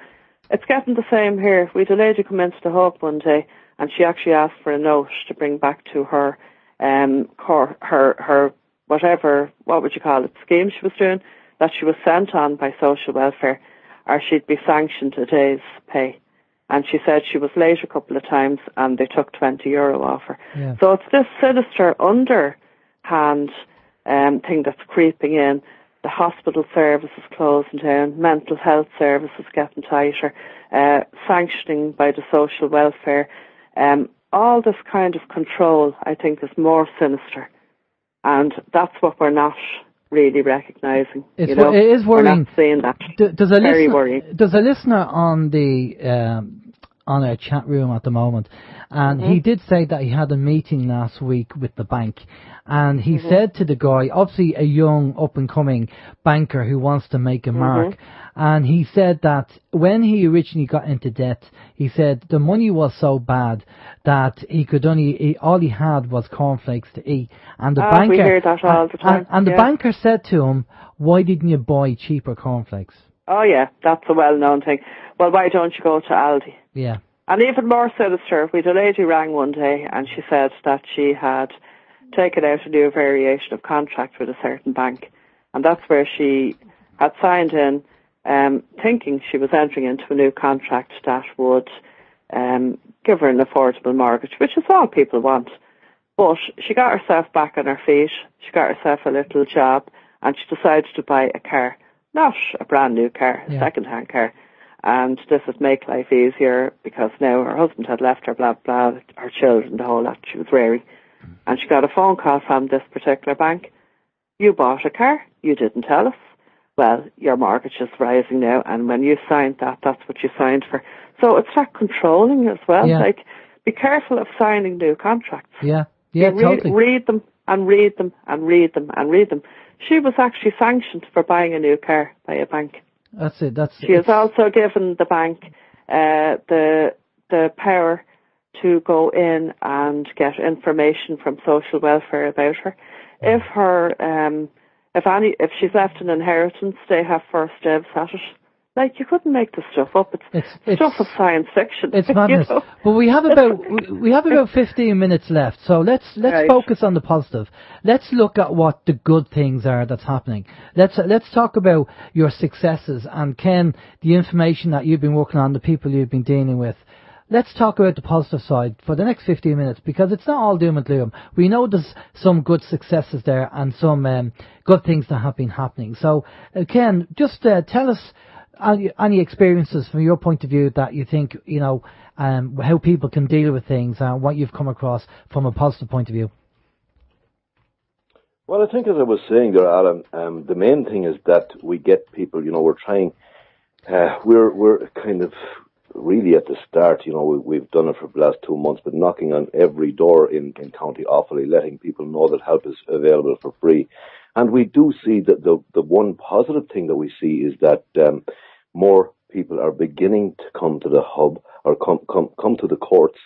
It's getting the same here. We had a lady come into the Hope one day, and she actually asked for a note to bring back to her, her whatever, what would you call it, scheme she was doing, that she was sent on by social welfare, or she'd be sanctioned a day's pay. And she said she was late a couple of times, and they took €20 off her.
Yeah.
So it's this sinister underhand thing that's creeping in. The hospital services closing down, mental health services getting tighter, sanctioning by the social welfare. All this kind of control, I think, is more sinister. And that's what we're not really recognising.
It is worrying.
We're not seeing that. Very worrying.
There's a listener on the on our chat room at the moment, and he did say that he had a meeting last week with the bank, and he said to the guy, obviously a young up-and-coming banker who wants to make a mark, and he said that when he originally got into debt, he said the money was so bad that he could all he had was cornflakes to eat, and the banker,
we hear that all the time.
And the banker said to him, why didn't you buy cheaper cornflakes?
Oh yeah, that's a well-known thing. Well, why don't you go to Aldi?
Yeah.
And even more sinister, we had a lady rang one day, and she said that she had taken out a new variation of contract with a certain bank, and that's where she had signed in, thinking she was entering into a new contract that would give her an affordable mortgage, which is all people want. But she got herself back on her feet, she got herself a little job, and she decided to buy a car. Not a brand new car, a second-hand car. And this would make life easier because now her husband had left her, blah, blah, her children, the whole lot. She was wary. And she got a phone call from this particular bank. You bought a car. You didn't tell us. Well, your mortgage is rising now, and when you signed that, that's what you signed for. So it's that controlling as well.
Yeah.
Like, be careful of signing new contracts.
Yeah, totally.
Read them and read them and read them and read them. She was actually sanctioned for buying a new car by a bank.
That's it.
She has also given the bank the power to go in and get information from social welfare about her. If she's left an inheritance, they have first dibs at it. Like, you couldn't make this stuff up. It's stuff of science fiction.
It's madness. You know? But we have about 15 minutes left, so let's focus on the positive. Let's look at what the good things are that's happening. Let's talk about your successes, and Ken, the information that you've been working on, the people you've been dealing with. Let's talk about the positive side for the next 15 minutes, because it's not all doom and gloom. We know there's some good successes there and some good things that have been happening. So, Ken, just tell us any experiences from your point of view that you think, how people can deal with things and what you've come across from a positive point of view.
Well, I think as I was saying there, Alan, the main thing is that we get people, we're trying, we're kind of really at the start, we've done it for the last 2 months, but knocking on every door in County Offaly, letting people know that help is available for free. And we do see that the one positive thing that we see is that more people are beginning to come to the hub or come to the courts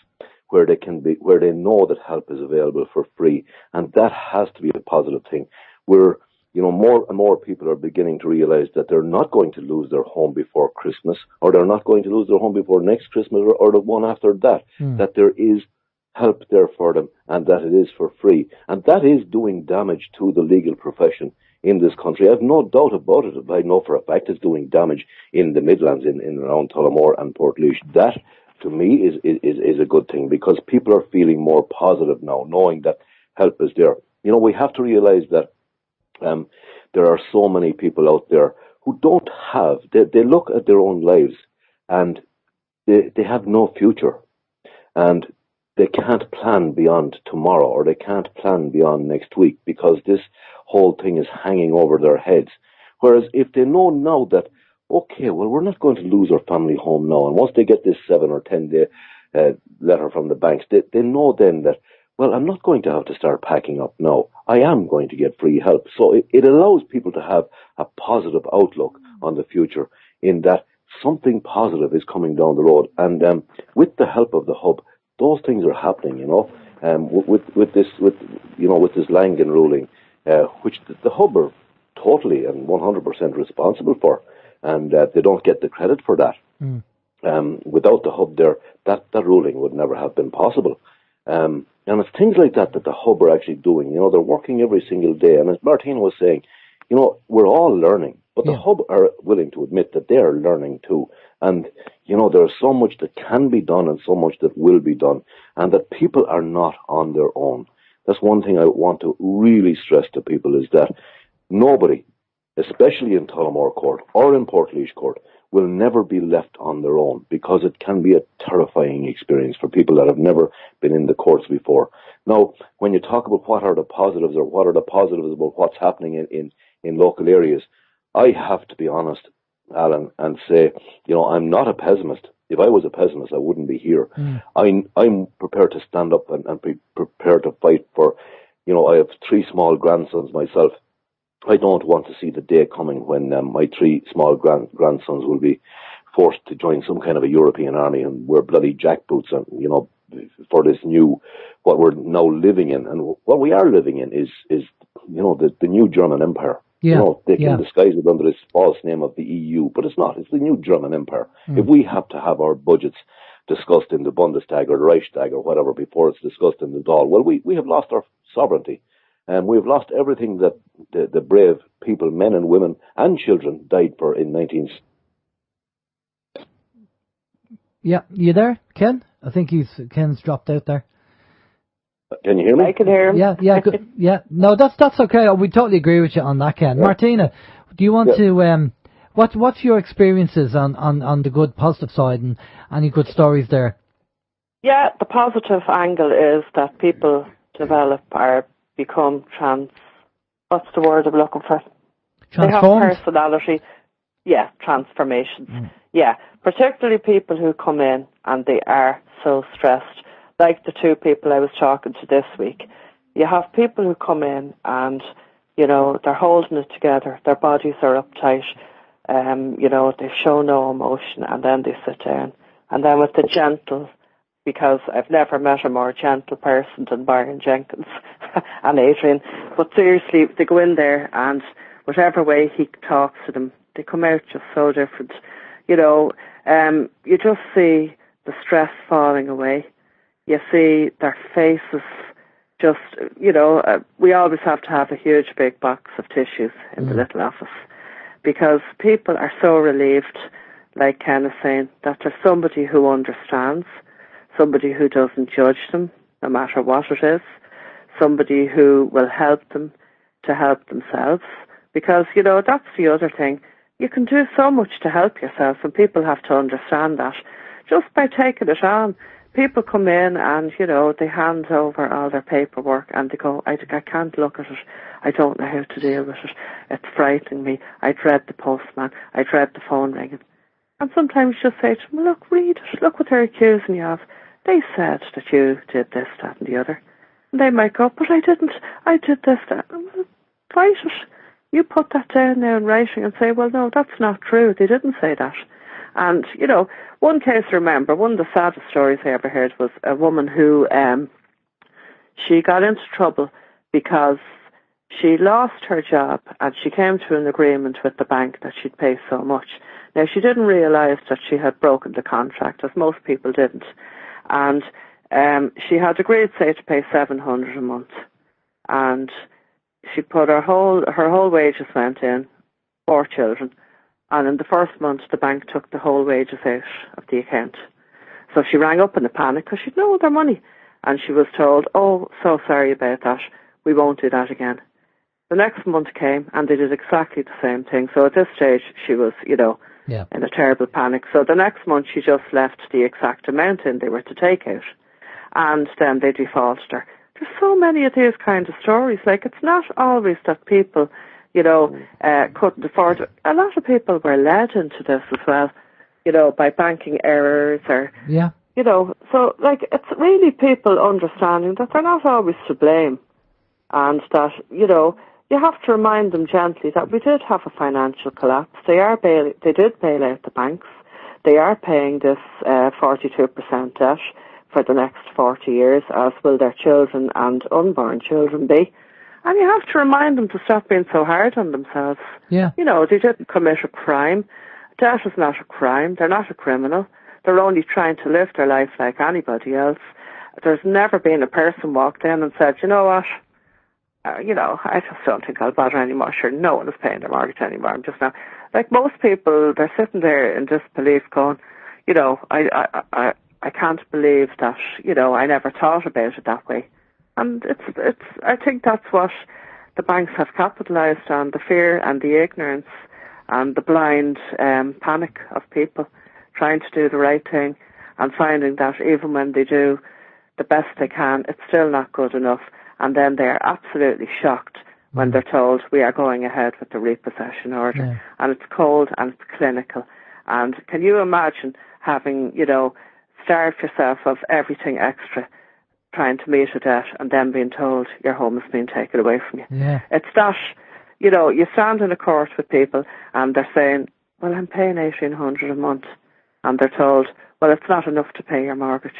where they know that help is available for free, and that has to be a positive thing. More and more people are beginning to realise that they're not going to lose their home before Christmas, or they're not going to lose their home before next Christmas, or the one after that. That there is help there for them, and that it is for free, and that is doing damage to the legal profession in this country. I have no doubt about it. I know for a fact it's doing damage in the Midlands, in around Tullamore and Portlaoise. That, to me, is a good thing, because people are feeling more positive now, knowing that help is there. We have to realise that there are so many people out there who don't have, they look at their own lives and they have no future, and they can't plan beyond tomorrow, or they can't plan beyond next week, because this whole thing is hanging over their heads. Whereas if they know now that, okay, well, we're not going to lose our family home now, and once they get this 7 or 10 day letter from the banks, they know then that, well, I'm not going to have to start packing up now. I am going to get free help. So it allows people to have a positive outlook on the future, in that something positive is coming down the road. And with the help of the hub, those things are happening, with this Langan ruling, which the hub are totally and 100% responsible for, and they don't get the credit for that. Without the hub there, that ruling would never have been possible. And it's things like that the hub are actually doing. They're working every single day. And as Martina was saying, we're all learning, but the hub are willing to admit that they are learning too. And, there's so much that can be done and so much that will be done, and that people are not on their own. That's one thing I want to really stress to people, is that nobody, especially in Tullamore Court or in Portlaoise Court, will never be left on their own, because it can be a terrifying experience for people that have never been in the courts before. Now, when you talk about what are the positives, or what are the positives about what's happening in local areas, I have to be honest, Alan, and say, I'm not a pessimist. If I was a pessimist, I wouldn't be here. I'm prepared to stand up and be prepared to fight for, I have 3 small grandsons myself. I don't want to see the day coming when my 3 small grandsons will be forced to join some kind of a European army and wear bloody jackboots, and for this new, what we're now living in. And what we are living in is the new German Empire. They can disguise it under this false name of the EU, but it's not. It's the new German Empire. If we have to have our budgets discussed in the Bundestag or the Reichstag or whatever before it's discussed in the Dáil, well, we have lost our sovereignty. And we've lost everything that the brave people, men and women and children, died for in 19...
Yeah, you there, Ken? I think Ken's dropped out there.
Can you hear me?
I can hear him.
Yeah, good. Yeah. No, that's okay. We totally agree with you on that, Ken. Yeah. Martina, do you want to what's your experiences on the good, positive side, and any good stories there?
Yeah, the positive angle is that people become what's the word I'm looking for?
Transformed?
They have personality. Yeah, transformations. Yeah, particularly people who come in and they are so stressed, like the 2 people I was talking to this week. You have people who come in and, they're holding it together, their bodies are uptight, they show no emotion, and then they sit down. And then with the gentle, because I've never met a more gentle person than Byron Jenkins and Adrian, but seriously, they go in there and whatever way he talks to them, they come out just so different. You just see the stress falling away. You see their faces just, we always have to have a huge big box of tissues in the little office, because people are so relieved, like Ken is saying, that there's somebody who understands, somebody who doesn't judge them, no matter what it is, somebody who will help them to help themselves. Because, that's the other thing. You can do so much to help yourself, and people have to understand that. Just by taking it on, people come in and, they hand over all their paperwork and they go, I can't look at it. I don't know how to deal with it. It's frightening me. I dread the postman. I dread the phone ringing. And sometimes you just say to them, look, read it. Look what they're accusing you of. They said that you did this, that and the other. And they might go, but I didn't. I did this, that. Well, write it. You put that down now in writing and say, well, no, that's not true. They didn't say that. And, one case I remember, one of the saddest stories I ever heard was a woman who, she got into trouble because she lost her job and she came to an agreement with the bank that she'd pay so much. Now, she didn't realise that she had broken the contract, as most people didn't. And she had agreed, say, to pay $700 a month. And she put her whole wages went in, 4 children. And in the first month, the bank took the whole wages out of the account. So she rang up in a panic because she'd no other money. And she was told, oh, so sorry about that. We won't do that again. The next month came and they did exactly the same thing. So at this stage, she was, in a terrible panic. So the next month, she just left the exact amount in they were to take out. And then they defaulted her. There's so many of these kind of stories. Like, it's not always that people, couldn't afford it. A lot of people were led into this as well, by banking errors or, so, like, it's really people understanding that they're not always to blame and that, you have to remind them gently that we did have a financial collapse. They did bail out the banks. They are paying this 42% debt for the next 40 years, as will their children and unborn children be. And you have to remind them to stop being so hard on themselves.
Yeah.
They didn't commit a crime. Debt is not a crime. They're not a criminal. They're only trying to live their life like anybody else. There's never been a person walked in and said, you know what, I just don't think I'll bother anymore. Sure, no one is paying their mortgage anymore. I'm just not. Like most people, they're sitting there in disbelief going, I can't believe that, I never thought about it that way. And I think that's what the banks have capitalised on, the fear and the ignorance and the blind panic of people trying to do the right thing and finding that even when they do the best they can, it's still not good enough. And then they're absolutely shocked when they're told we are going ahead with the repossession order. Yeah. And it's cold and it's clinical. And can you imagine having, starved yourself of everything extra, trying to meet a debt and then being told your home has been taken away from you?
Yeah.
It's that, you stand in a court with people and they're saying, well, I'm paying $1,800 a month. And they're told, well, it's not enough to pay your mortgage.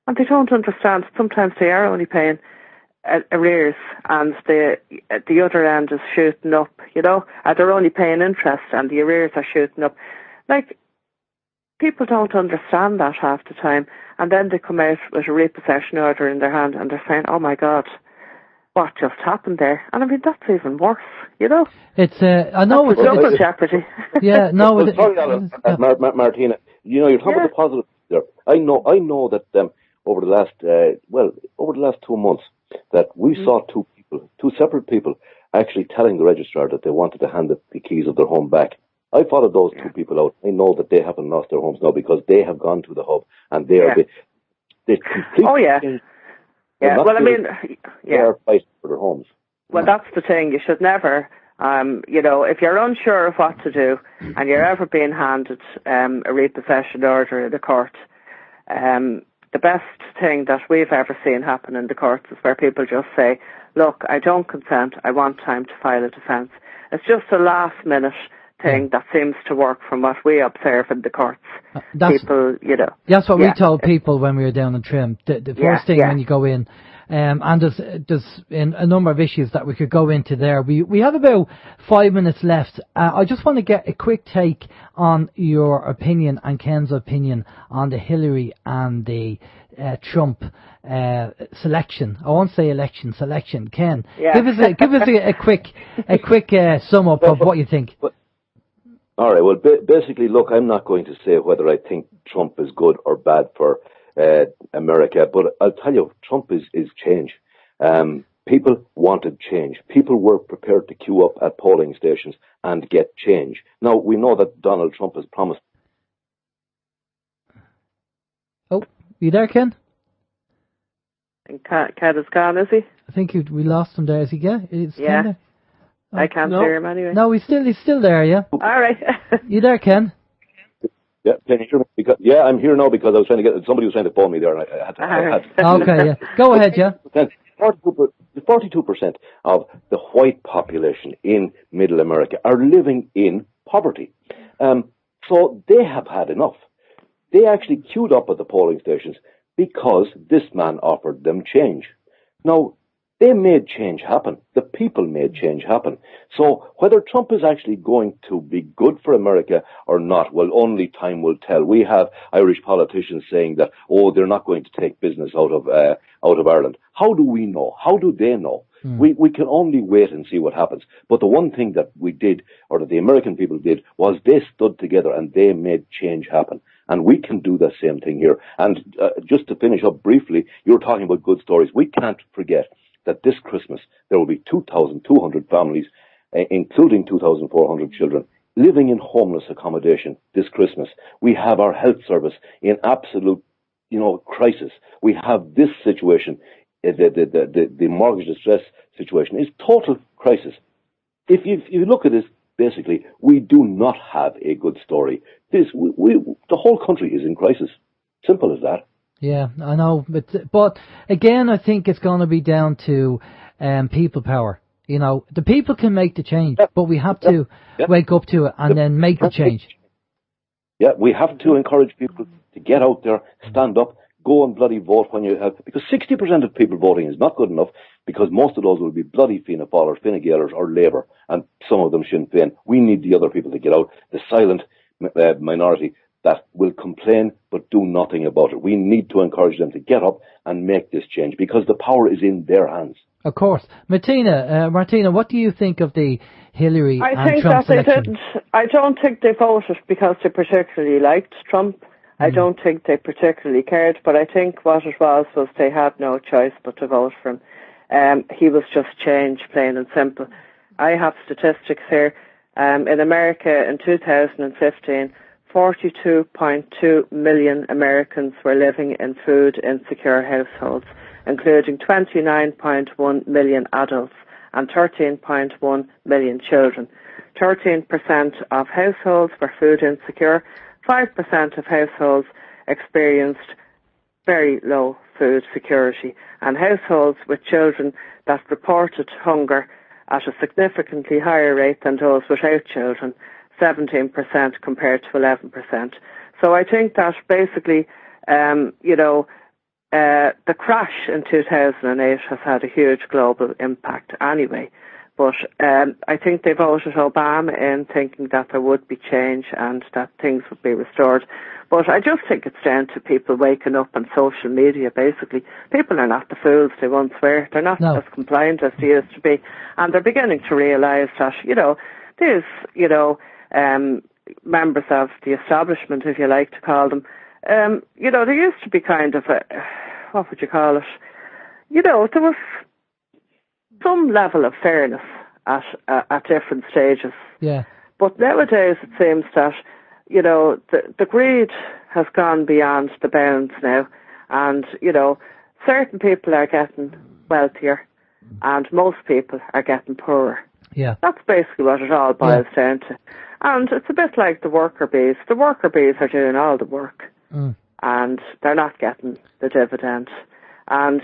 And they don't understand. Sometimes they are only paying arrears and the other end is shooting up, they're only paying interest and the arrears are shooting up. Like, people don't understand that half the time, and then they come out with a repossession order in their hand and they're saying, oh my God, what just happened there? And I mean, that's even worse,
It's, I know
it's double jeopardy.
Yeah, no.
Martina, you're talking about the positive there. I know that over the last 2 months, that we saw two separate people actually telling the registrar that they wanted to hand the keys of their home back. I followed those two people out. I know that they haven't lost their homes now because they have gone to the hub and they completely.
Oh yeah. Yeah. Well, I mean,
they are fighting for their homes.
Well, that's the thing. You should never, if you're unsure of what to do and you're ever being handed a repossession order in the court, the best thing that we've ever seen happen in the courts is where people just say, look, I don't consent, I want time to file a defence. It's just a last minute thing that seems to work from what we observe in the courts. That's
what we told people when we were down in Trim. The first thing when you go in, and there's a number of issues that we could go into there. We have about 5 minutes left. I just want to get a quick take on your opinion and Ken's opinion on the Hillary and the Trump selection. I won't say election, selection. Ken, give us a quick sum up of what you think.
All right. Well, basically, look, I'm not going to say whether I think Trump is good or bad for America, but I'll tell you, Trump is change. People wanted change. People were prepared to queue up at polling stations and get change. Now, we know that Donald Trump has promised.
Oh, You there, Ken?
And Cat is gone, is he?
I think we lost him there. Is he? Is
Yeah.
Ken there?
I can't hear him anyway.
No, he's still there. Yeah.
All right.
You there, Ken?
Yeah, can you hear me? I'm here now because I was trying to somebody was trying to phone me there, and I had to.
Okay, yeah. Go ahead, yeah.
42% of the white population in Middle America are living in poverty. So they have had enough. They actually queued up at the polling stations because this man offered them change. Now, they made change happen. The people made change happen. So whether Trump is actually going to be good for America or not, well, only time will tell. We have Irish politicians saying that, they're not going to take business out of Ireland. How do we know? How do they know? We can only wait and see what happens. But the one thing that we did, or that the American people did, was they stood together and they made change happen. And we can do the same thing here. And just to finish up briefly, you're talking about good stories. We can't forget that this Christmas there will be 2,200 families, including 2,400 children, living in homeless accommodation this Christmas. We have our health service in absolute, crisis. We have this situation, the mortgage distress situation is total crisis. If you look at this, basically, we do not have a good story. The whole country is in crisis. Simple as that.
Yeah, I know, but again, I think it's going to be down to people power. The people can make the change, but we have to wake up to it and then make the change.
Yeah, we have to encourage people to get out there, stand up, go and bloody vote when you have, because 60% of people voting is not good enough, because most of those will be bloody Fianna Fáil or Fine Gaelers or Labour, and some of them Sinn Féin. We need the other people to get out, the silent minority that will complain but do nothing about it. We need to encourage them to get up and make this change because the power is in their hands.
Of course. Martina, what do you think of the Hillary and Trump election?
I don't think they voted because they particularly liked Trump. I don't think they particularly cared, but I think what it was they had no choice but to vote for him. He was just change, plain and simple. I have statistics here. In America in 2015, 42.2 million Americans were living in food insecure households, including 29.1 million adults and 13.1 million children. 13% of households were food insecure. 5% of households experienced very low food security, and households with children that reported hunger at a significantly higher rate than those without children, 17% compared to 11%. So I think that basically, the crash in 2008 has had a huge global impact anyway. But I think they voted Obama in thinking that there would be change and that things would be restored. But I just think it's down to people waking up on social media, basically. People are not the fools they once were. They're not as compliant as they used to be. And they're beginning to realise that, there's, members of the establishment, if you like to call them, there used to be kind of what would you call it? There was some level of fairness at different stages.
Yeah.
But nowadays it seems that, the greed has gone beyond the bounds now, and, certain people are getting wealthier and most people are getting poorer.
Yeah.
That's basically what it all boils down to. And it's a bit like the worker bees. The worker bees are doing all the work and they're not getting the dividend. And,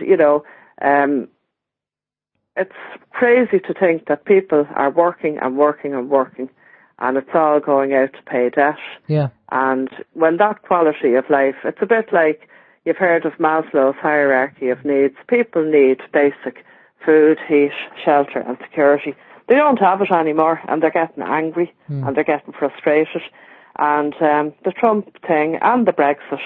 it's crazy to think that people are working and working and working and it's all going out to pay debt.
Yeah.
And when that quality of life, it's a bit like you've heard of Maslow's hierarchy of needs. People need basic food, heat, shelter and security. They don't have it anymore and they're getting angry and they're getting frustrated. And the Trump thing and the Brexit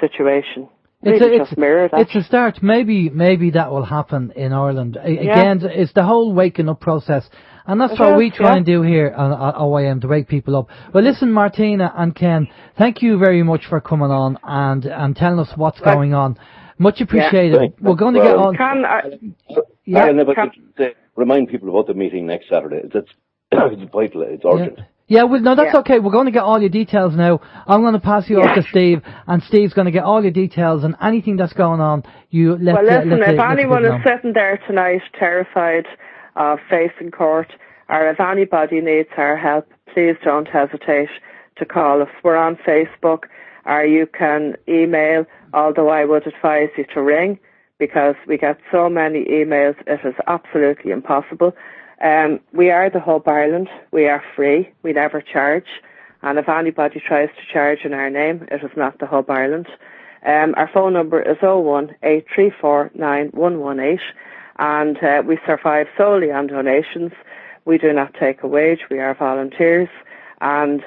situation really just mirror that.
It's a start. Maybe that will happen in Ireland. Again, it's the whole waking up process. And that's what we try and do here at OYM, to wake people up. Well, listen, Martina and Ken, thank you very much for coming on and telling us what's going on. Much appreciated.
Yeah.
We're going to get on.
Remind people about the meeting next Saturday. It's vital. It's urgent.
Yeah, well, no, that's okay. We're going to get all your details now. I'm going to pass you off to Steve, and Steve's going to get all your details and anything that's going on. You let.
Well, listen, if
let
anyone is sitting there tonight terrified of facing court, or if anybody needs our help, please don't hesitate to call us. We're on Facebook, or you can email, although I would advise you to ring, because we get so many emails, it is absolutely impossible. We are the Hub Ireland. We are free. We never charge. And if anybody tries to charge in our name, it is not the Hub Ireland. Our phone number is 018349118, and we survive solely on donations. We do not take a wage. We are volunteers. And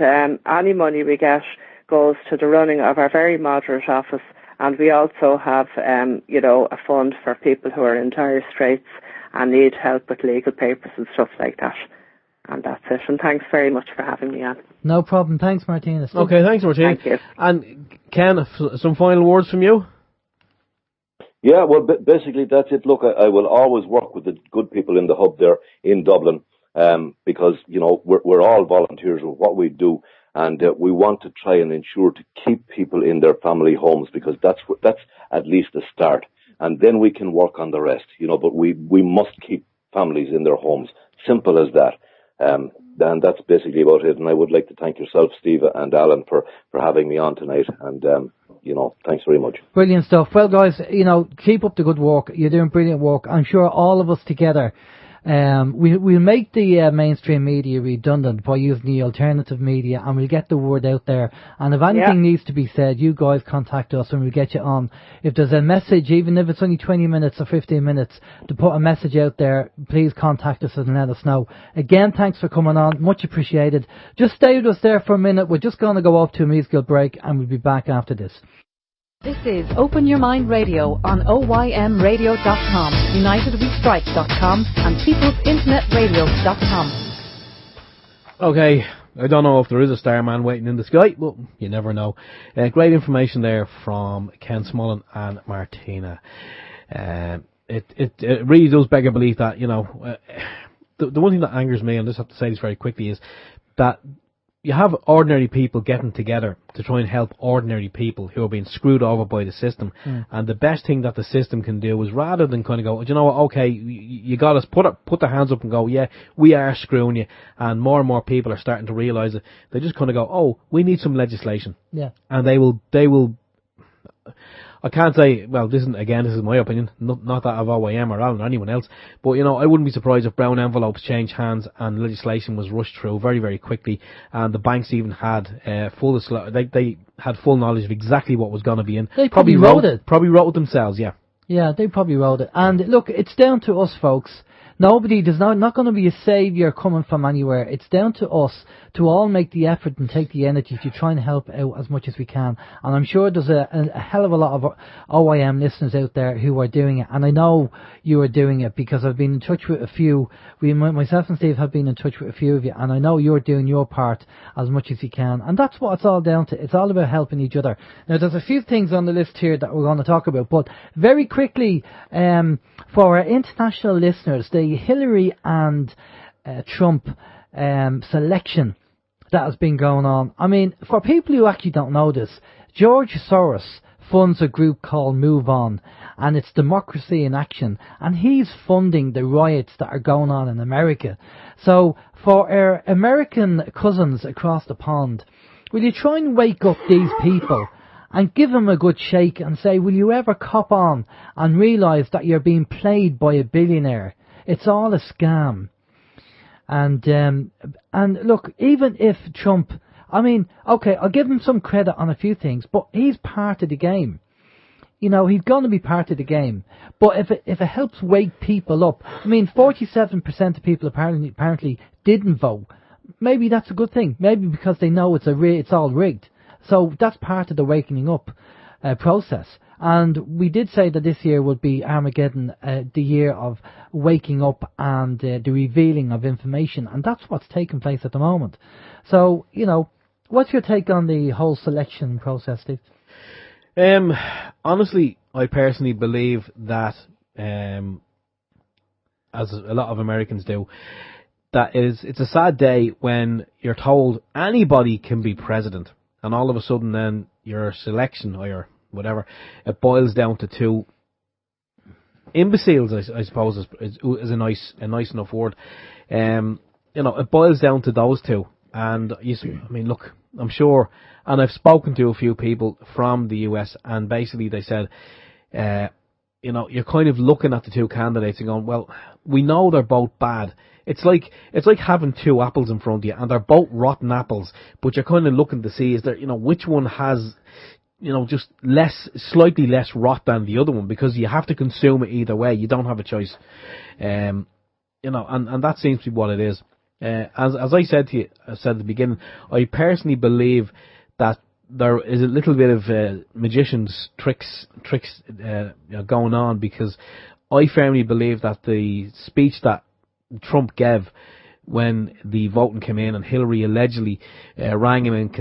any money we get goes to the running of our very moderate office. And we also have, a fund for people who are in dire straits and need help with legal papers and stuff like that. And that's it. And thanks very much for having me on.
No problem. Thanks, Martina.
Okay, thanks, Martina.
Thank you.
And Ken, some final words from you?
Yeah, well, basically that's it. Look, I will always work with the good people in the Hub there in Dublin, because, we're all volunteers with what we do. And we want to try and ensure to keep people in their family homes, because that's at least a start. And then we can work on the rest, but we must keep families in their homes. Simple as that. And that's basically about it. And I would like to thank yourself, Steve and Alan, for having me on tonight. And, thanks very much.
Brilliant stuff. Well, guys, keep up the good work. You're doing brilliant work. I'm sure all of us together, we'll make the mainstream media redundant by using the alternative media, and we'll get the word out there. And if anything needs to be said, you guys contact us and we'll get you on. If there's a message, even if it's only 20 minutes or 15 minutes, to put a message out there, please contact us and let us know. Again, thanks for coming on. Much appreciated. Just stay with us there for a minute. We're just going to go off to a musical break, and we'll be back after this.
This is Open Your Mind Radio on OYMradio.com, UnitedWeStrike.com and PeoplesInternetRadio.com.
Okay, I don't know if there is a starman waiting in the sky, but you never know. Great information there from Ken Smollen and Martina. It really does beg a belief that, the one thing that angers me, and I just have to say this very quickly, is that you have ordinary people getting together to try and help ordinary people who are being screwed over by the system. And the best thing that the system can do is, rather than kind of go, you know what, okay, you got us, put their hands up and go, yeah, we are screwing you. And more people are starting to realise it. They just kind of go, oh, we need some legislation.
Yeah.
And they will. I can't say, well, this is my opinion, not that of OYM or Alan or anyone else, but, I wouldn't be surprised if brown envelopes changed hands and legislation was rushed through very, very quickly, and the banks even had they had full knowledge of exactly what was going to be in.
They probably wrote it.
Probably wrote it themselves, yeah.
Yeah, they probably wrote it. And look, it's down to us, folks. There's not going to be a saviour coming from anywhere. It's down to us to all make the effort and take the energy to try and help out as much as we can. And I'm sure there's a hell of a lot of OYM listeners out there who are doing it. And I know you are doing it, because I've been in touch with a few. Myself and Steve have been in touch with a few of you. And I know you're doing your part as much as you can. And that's what it's all down to. It's all about helping each other. Now, there's a few things on the list here that we're going to talk about. But very quickly, for our international listeners, the Hillary and Trump selection that has been going on. I mean, for people who actually don't know this, George Soros funds a group called Move On, and it's Democracy in Action, and he's funding the riots that are going on in America. So for our American cousins across the pond, will you try and wake up these people and give them a good shake and say, will you ever cop on and realise that you're being played by a billionaire? It's all a scam. And look, even if Trump, okay, I'll give him some credit on a few things, but he's part of the game. He's going to be part of the game. But if it helps wake people up, 47% of people apparently didn't vote. Maybe that's a good thing. Maybe because they know it's all rigged. So that's part of the wakening up process. And we did say that this year would be Armageddon, the year of waking up and the revealing of information. And that's what's taking place at the moment. So, what's your take on the whole selection process, Steve?
Honestly, I personally believe that, as a lot of Americans do, it's a sad day when you're told anybody can be president, and all of a sudden then your selection or your whatever, it boils down to two imbeciles. I suppose is a nice enough word. It boils down to those two. And look, I'm sure, and I've spoken to a few people from the US, and basically they said, you're kind of looking at the two candidates and going, well, we know they're both bad. It's like having two apples in front of you, and they're both rotten apples, but you're kind of looking to see, is there, which one has, just slightly less rot than the other one, because you have to consume it either way. You don't have a choice. And that seems to be what it is. As I said to you, at the beginning, I personally believe that there is a little bit of magician's tricks going on, because I firmly believe that the speech that Trump gave when the voting came in and Hillary allegedly rang him and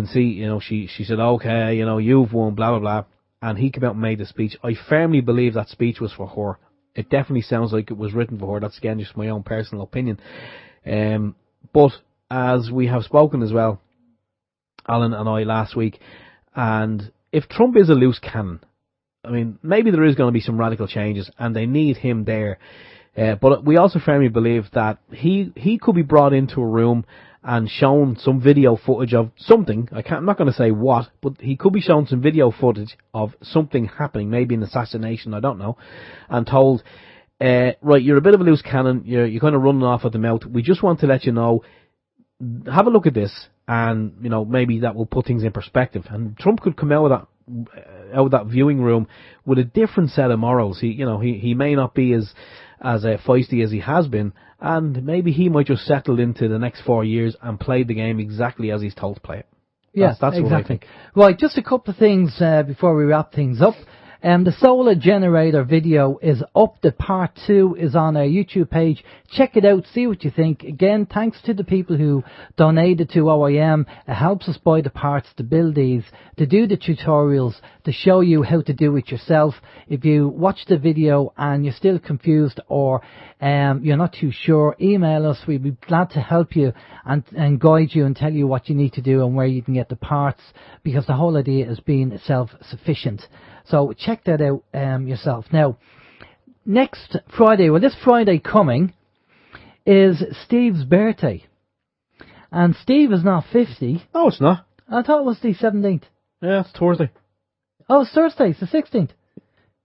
she said, okay, you've won, blah, blah, blah, and he came out and made the speech. I firmly believe that speech was for her. It definitely sounds like it was written for her. That's, again, just my own personal opinion. But as we have spoken as well, Alan and I, last week, and if Trump is a loose cannon, maybe there is going to be some radical changes and they need him there. But we also firmly believe that he could be brought into a room and shown some video footage of something. I'm not going to say what, but he could be shown some video footage of something happening, maybe an assassination, I don't know, and told, right, you're a bit of a loose cannon, you're kind of running off at the mouth. We just want to let you know, have a look at this, and maybe that will put things in perspective. And Trump could come out of that viewing room with a different set of morals. He may not be as feisty as he has been, and maybe he might just settle into the next 4 years and play the game exactly as he's told to play it.
Yes,
that's
exactly.
What I think.
Right, just a couple of things before we wrap things up. The solar generator video is up. The part 2 is on our YouTube page. Check it out. See what you think. Again, thanks to the people who donated to OYM. It helps us buy the parts to build these, to do the tutorials, to show you how to do it yourself. If you watch the video and you're still confused or you're not too sure, email us. We'd be glad to help you and guide you and tell you what you need to do and where you can get the parts, because the whole idea is being self-sufficient. So check that out yourself. Now, next Friday, this Friday coming, is Steve's birthday. And Steve is now 50.
No, it's not.
I thought it was the 17th.
Yeah, it's Thursday.
Oh, it's Thursday. It's the 16th.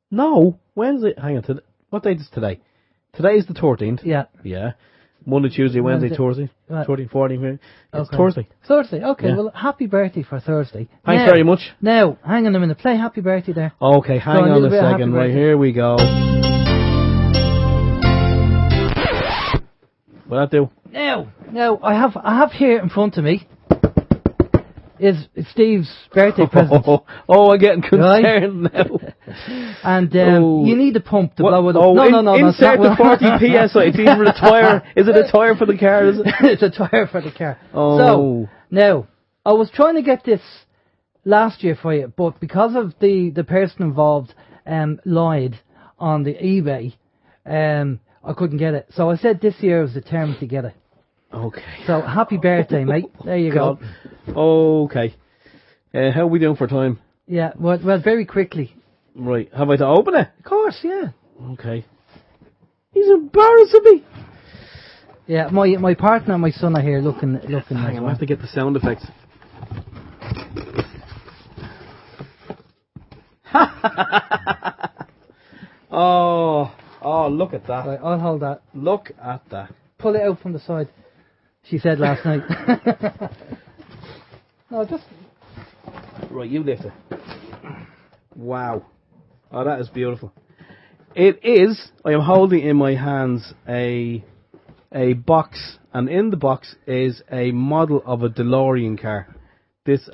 No, Wednesday. Hang on. What date is today? Today is the 13th.
Yeah.
Yeah. Monday, Tuesday, Wednesday, Thursday.
Right.
13, 14, it's
okay.
Thursday.
Thursday, okay.
Yeah.
Well, happy birthday for Thursday.
Thanks very much.
Now, hang on a minute. Play happy birthday there.
Okay, hang on a second. Right, here we go. What'll that do?
Now, I have here in front of me is Steve's birthday present.
I'm getting concerned now.
And you need a pump to blow it up. No.
Insert the 40 PSI. It's either a tire. Is it a tire for the car? Is it?
It's a tire for the car.
Oh.
So, now, I was trying to get this last year for you, but because of the person involved lied on the eBay, I couldn't get it. So I said this year was determined to get it.
Okay.
So, happy birthday, mate. There you go.
Okay. How are we doing for time?
Yeah, well, very quickly.
Right. Have I to open it?
Of course, yeah.
Okay. He's embarrassing me.
Yeah, my partner and my son are here looking.
Hang on, I have to get the sound effects. Oh, look at that.
Right, I'll hold that.
Look at that.
Pull it out from the side. She said last night. No, just...
Right, you lift it. Wow. Oh, that is beautiful. It is, I am holding in my hands a box, and in the box is a model of a DeLorean car. This,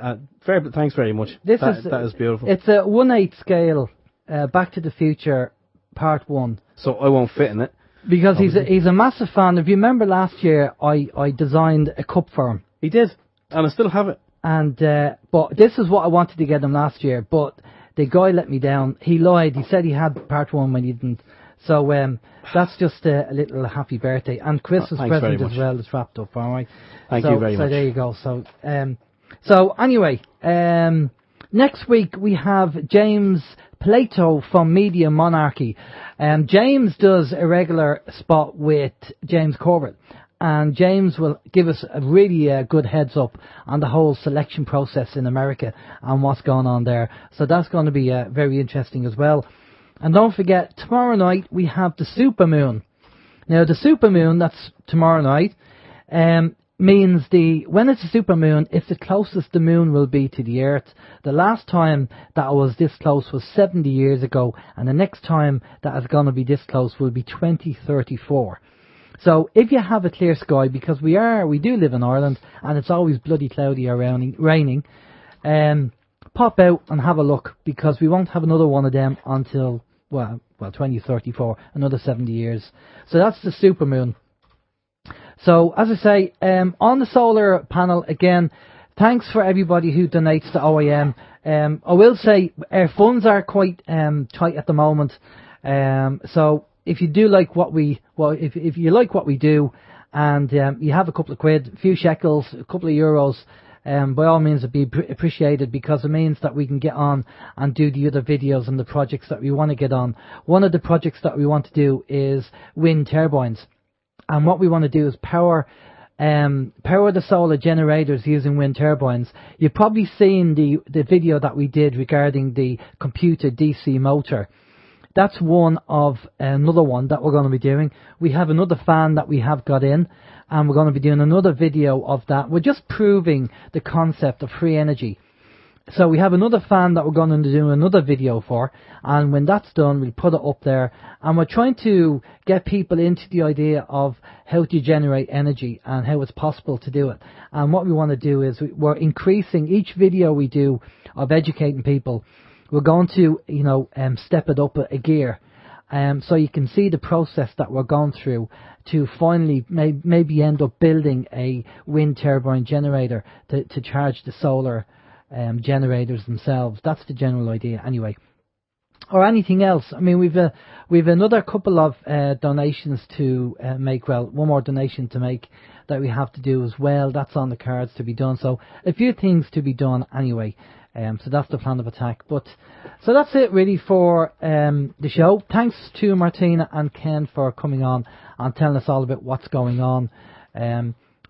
thanks very much. That is beautiful.
It's a 1/8 scale, Back to the Future, Part 1.
So I won't fit in it.
Because he's a massive fan. If you remember last year, I designed a cup for him.
He did, and I still have it.
And but this is what I wanted to get him last year, but the guy let me down. He lied. He said he had Part 1 when he didn't. So that's just a little happy birthday and Christmas
Thanks very
present as
much.
well. It's wrapped up, all right.
Thank you very
so
much.
there you go. So anyway, next week we have James Plato from Media Monarchy. James does a regular spot with James Corbett, and James will give us a really good heads up on the whole selection process in America and what's going on there. So that's going to be very interesting as well. And don't forget, tomorrow night we have the supermoon. Now the supermoon, that's tomorrow night, means when it's a supermoon, it's the closest the moon will be to the Earth. The last time that was this close was 70 years ago, and the next time that is going to be this close will be 2034. So if you have a clear sky, because we do live in Ireland, and it's always bloody cloudy or raining, pop out and have a look, because we won't have another one of them until, well, 2034, another 70 years. So that's the supermoon. So, as I say, on the solar panel, again, thanks for everybody who donates to OYM. I will say our funds are quite tight at the moment. So, if you do like if you like what we do, and you have a couple of quid, a few shekels, a couple of euros, by all means it'd be appreciated, because it means that we can get on and do the other videos and the projects that we want to get on. One of the projects that we want to do is wind turbines. And what we want to do is power the solar generators using wind turbines. You've probably seen the video that we did regarding the computer DC motor. That's another one that we're going to be doing. We have another fan that we have got in, and we're going to be doing another video of that. We're just proving the concept of free energy. So we have another fan that we're going to do another video for, and when that's done, we'll put it up there. And we're trying to get people into the idea of how to generate energy and how it's possible to do it. And what we want to do is we're increasing each video we do of educating people. We're going to, step it up a gear, so you can see the process that we're going through to finally maybe end up building a wind turbine generator to charge the solar generators themselves. That's the general idea anyway. Or anything else. I mean, we've another couple of donations to make. Well, one more donation to make that we have to do as well. That's on the cards to be done. So a few things to be done anyway. So that's the plan of attack. So that's it really for the show. Thanks to Martina and Ken for coming on and telling us all about what's going on.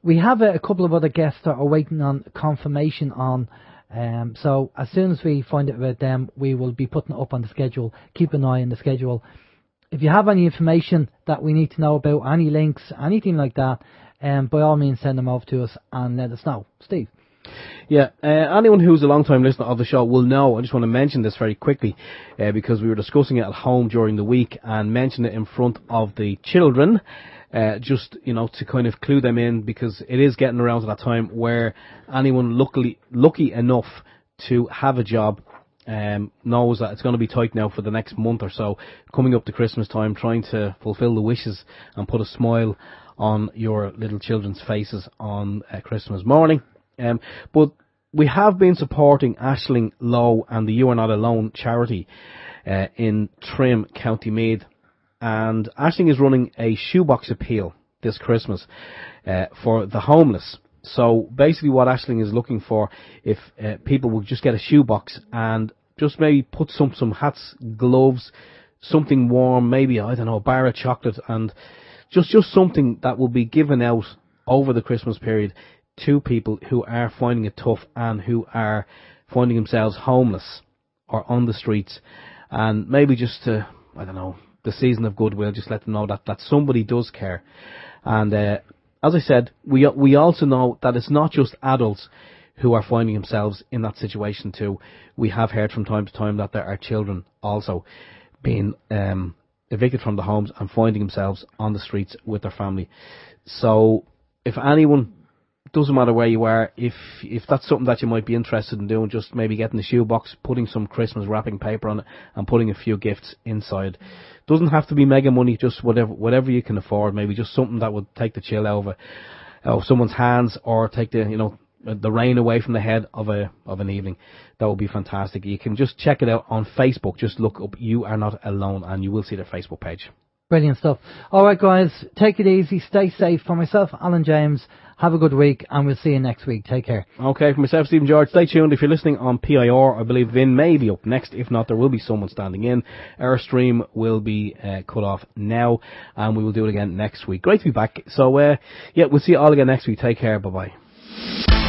We have a couple of other guests that are waiting on confirmation on. So as soon as we find out about them, we will be putting it up on the schedule. Keep an eye on the schedule. If you have any information that we need to know about, any links, anything like that, by all means send them over to us and let us know. Steve?
Yeah, anyone who's a long-time listener of the show will know, I just want to mention this very quickly, because we were discussing it at home during the week and mentioned it in front of the children, just, to kind of clue them in, because it is getting around to that time where anyone lucky enough to have a job knows that it's going to be tight now for the next month or so, coming up to Christmas time, trying to fulfill the wishes and put a smile on your little children's faces on Christmas morning. But we have been supporting Aisling Lowe and the You Are Not Alone charity in Trim, County Meath. And Aisling is running a shoebox appeal this Christmas for the homeless. So basically what Aisling is looking for, if people will just get a shoebox and just maybe put some hats, gloves, something warm, maybe, I don't know, a bar of chocolate, and just something that will be given out over the Christmas period to people who are finding it tough and who are finding themselves homeless or on the streets. And maybe just to, I don't know, the season of goodwill, just let them know that somebody does care. And as I said, we also know that it's not just adults who are finding themselves in that situation too. We have heard from time to time that there are children also being evicted from the homes and finding themselves on the streets with their family. So if anyone, doesn't matter where you are, if that's something that you might be interested in doing, just maybe getting a shoebox, putting some Christmas wrapping paper on it and putting a few gifts inside. Doesn't have to be mega money, just whatever you can afford, maybe just something that would take the chill out of someone's hands, or take the, the rain away from the head of an evening. That would be fantastic. You can just check it out on Facebook. Just look up You Are Not Alone and you will see their Facebook page.
Brilliant stuff. All right, guys, take it easy, stay safe. For myself, Alan James, have a good week, and we'll see you next week. Take care.
Okay, for myself, Stephen George, stay tuned. If you're listening on PIR, I believe Vin may be up next. If not, there will be someone standing in. Our stream will be cut off now, and we will do it again next week. Great to be back. So, we'll see you all again next week. Take care. Bye-bye.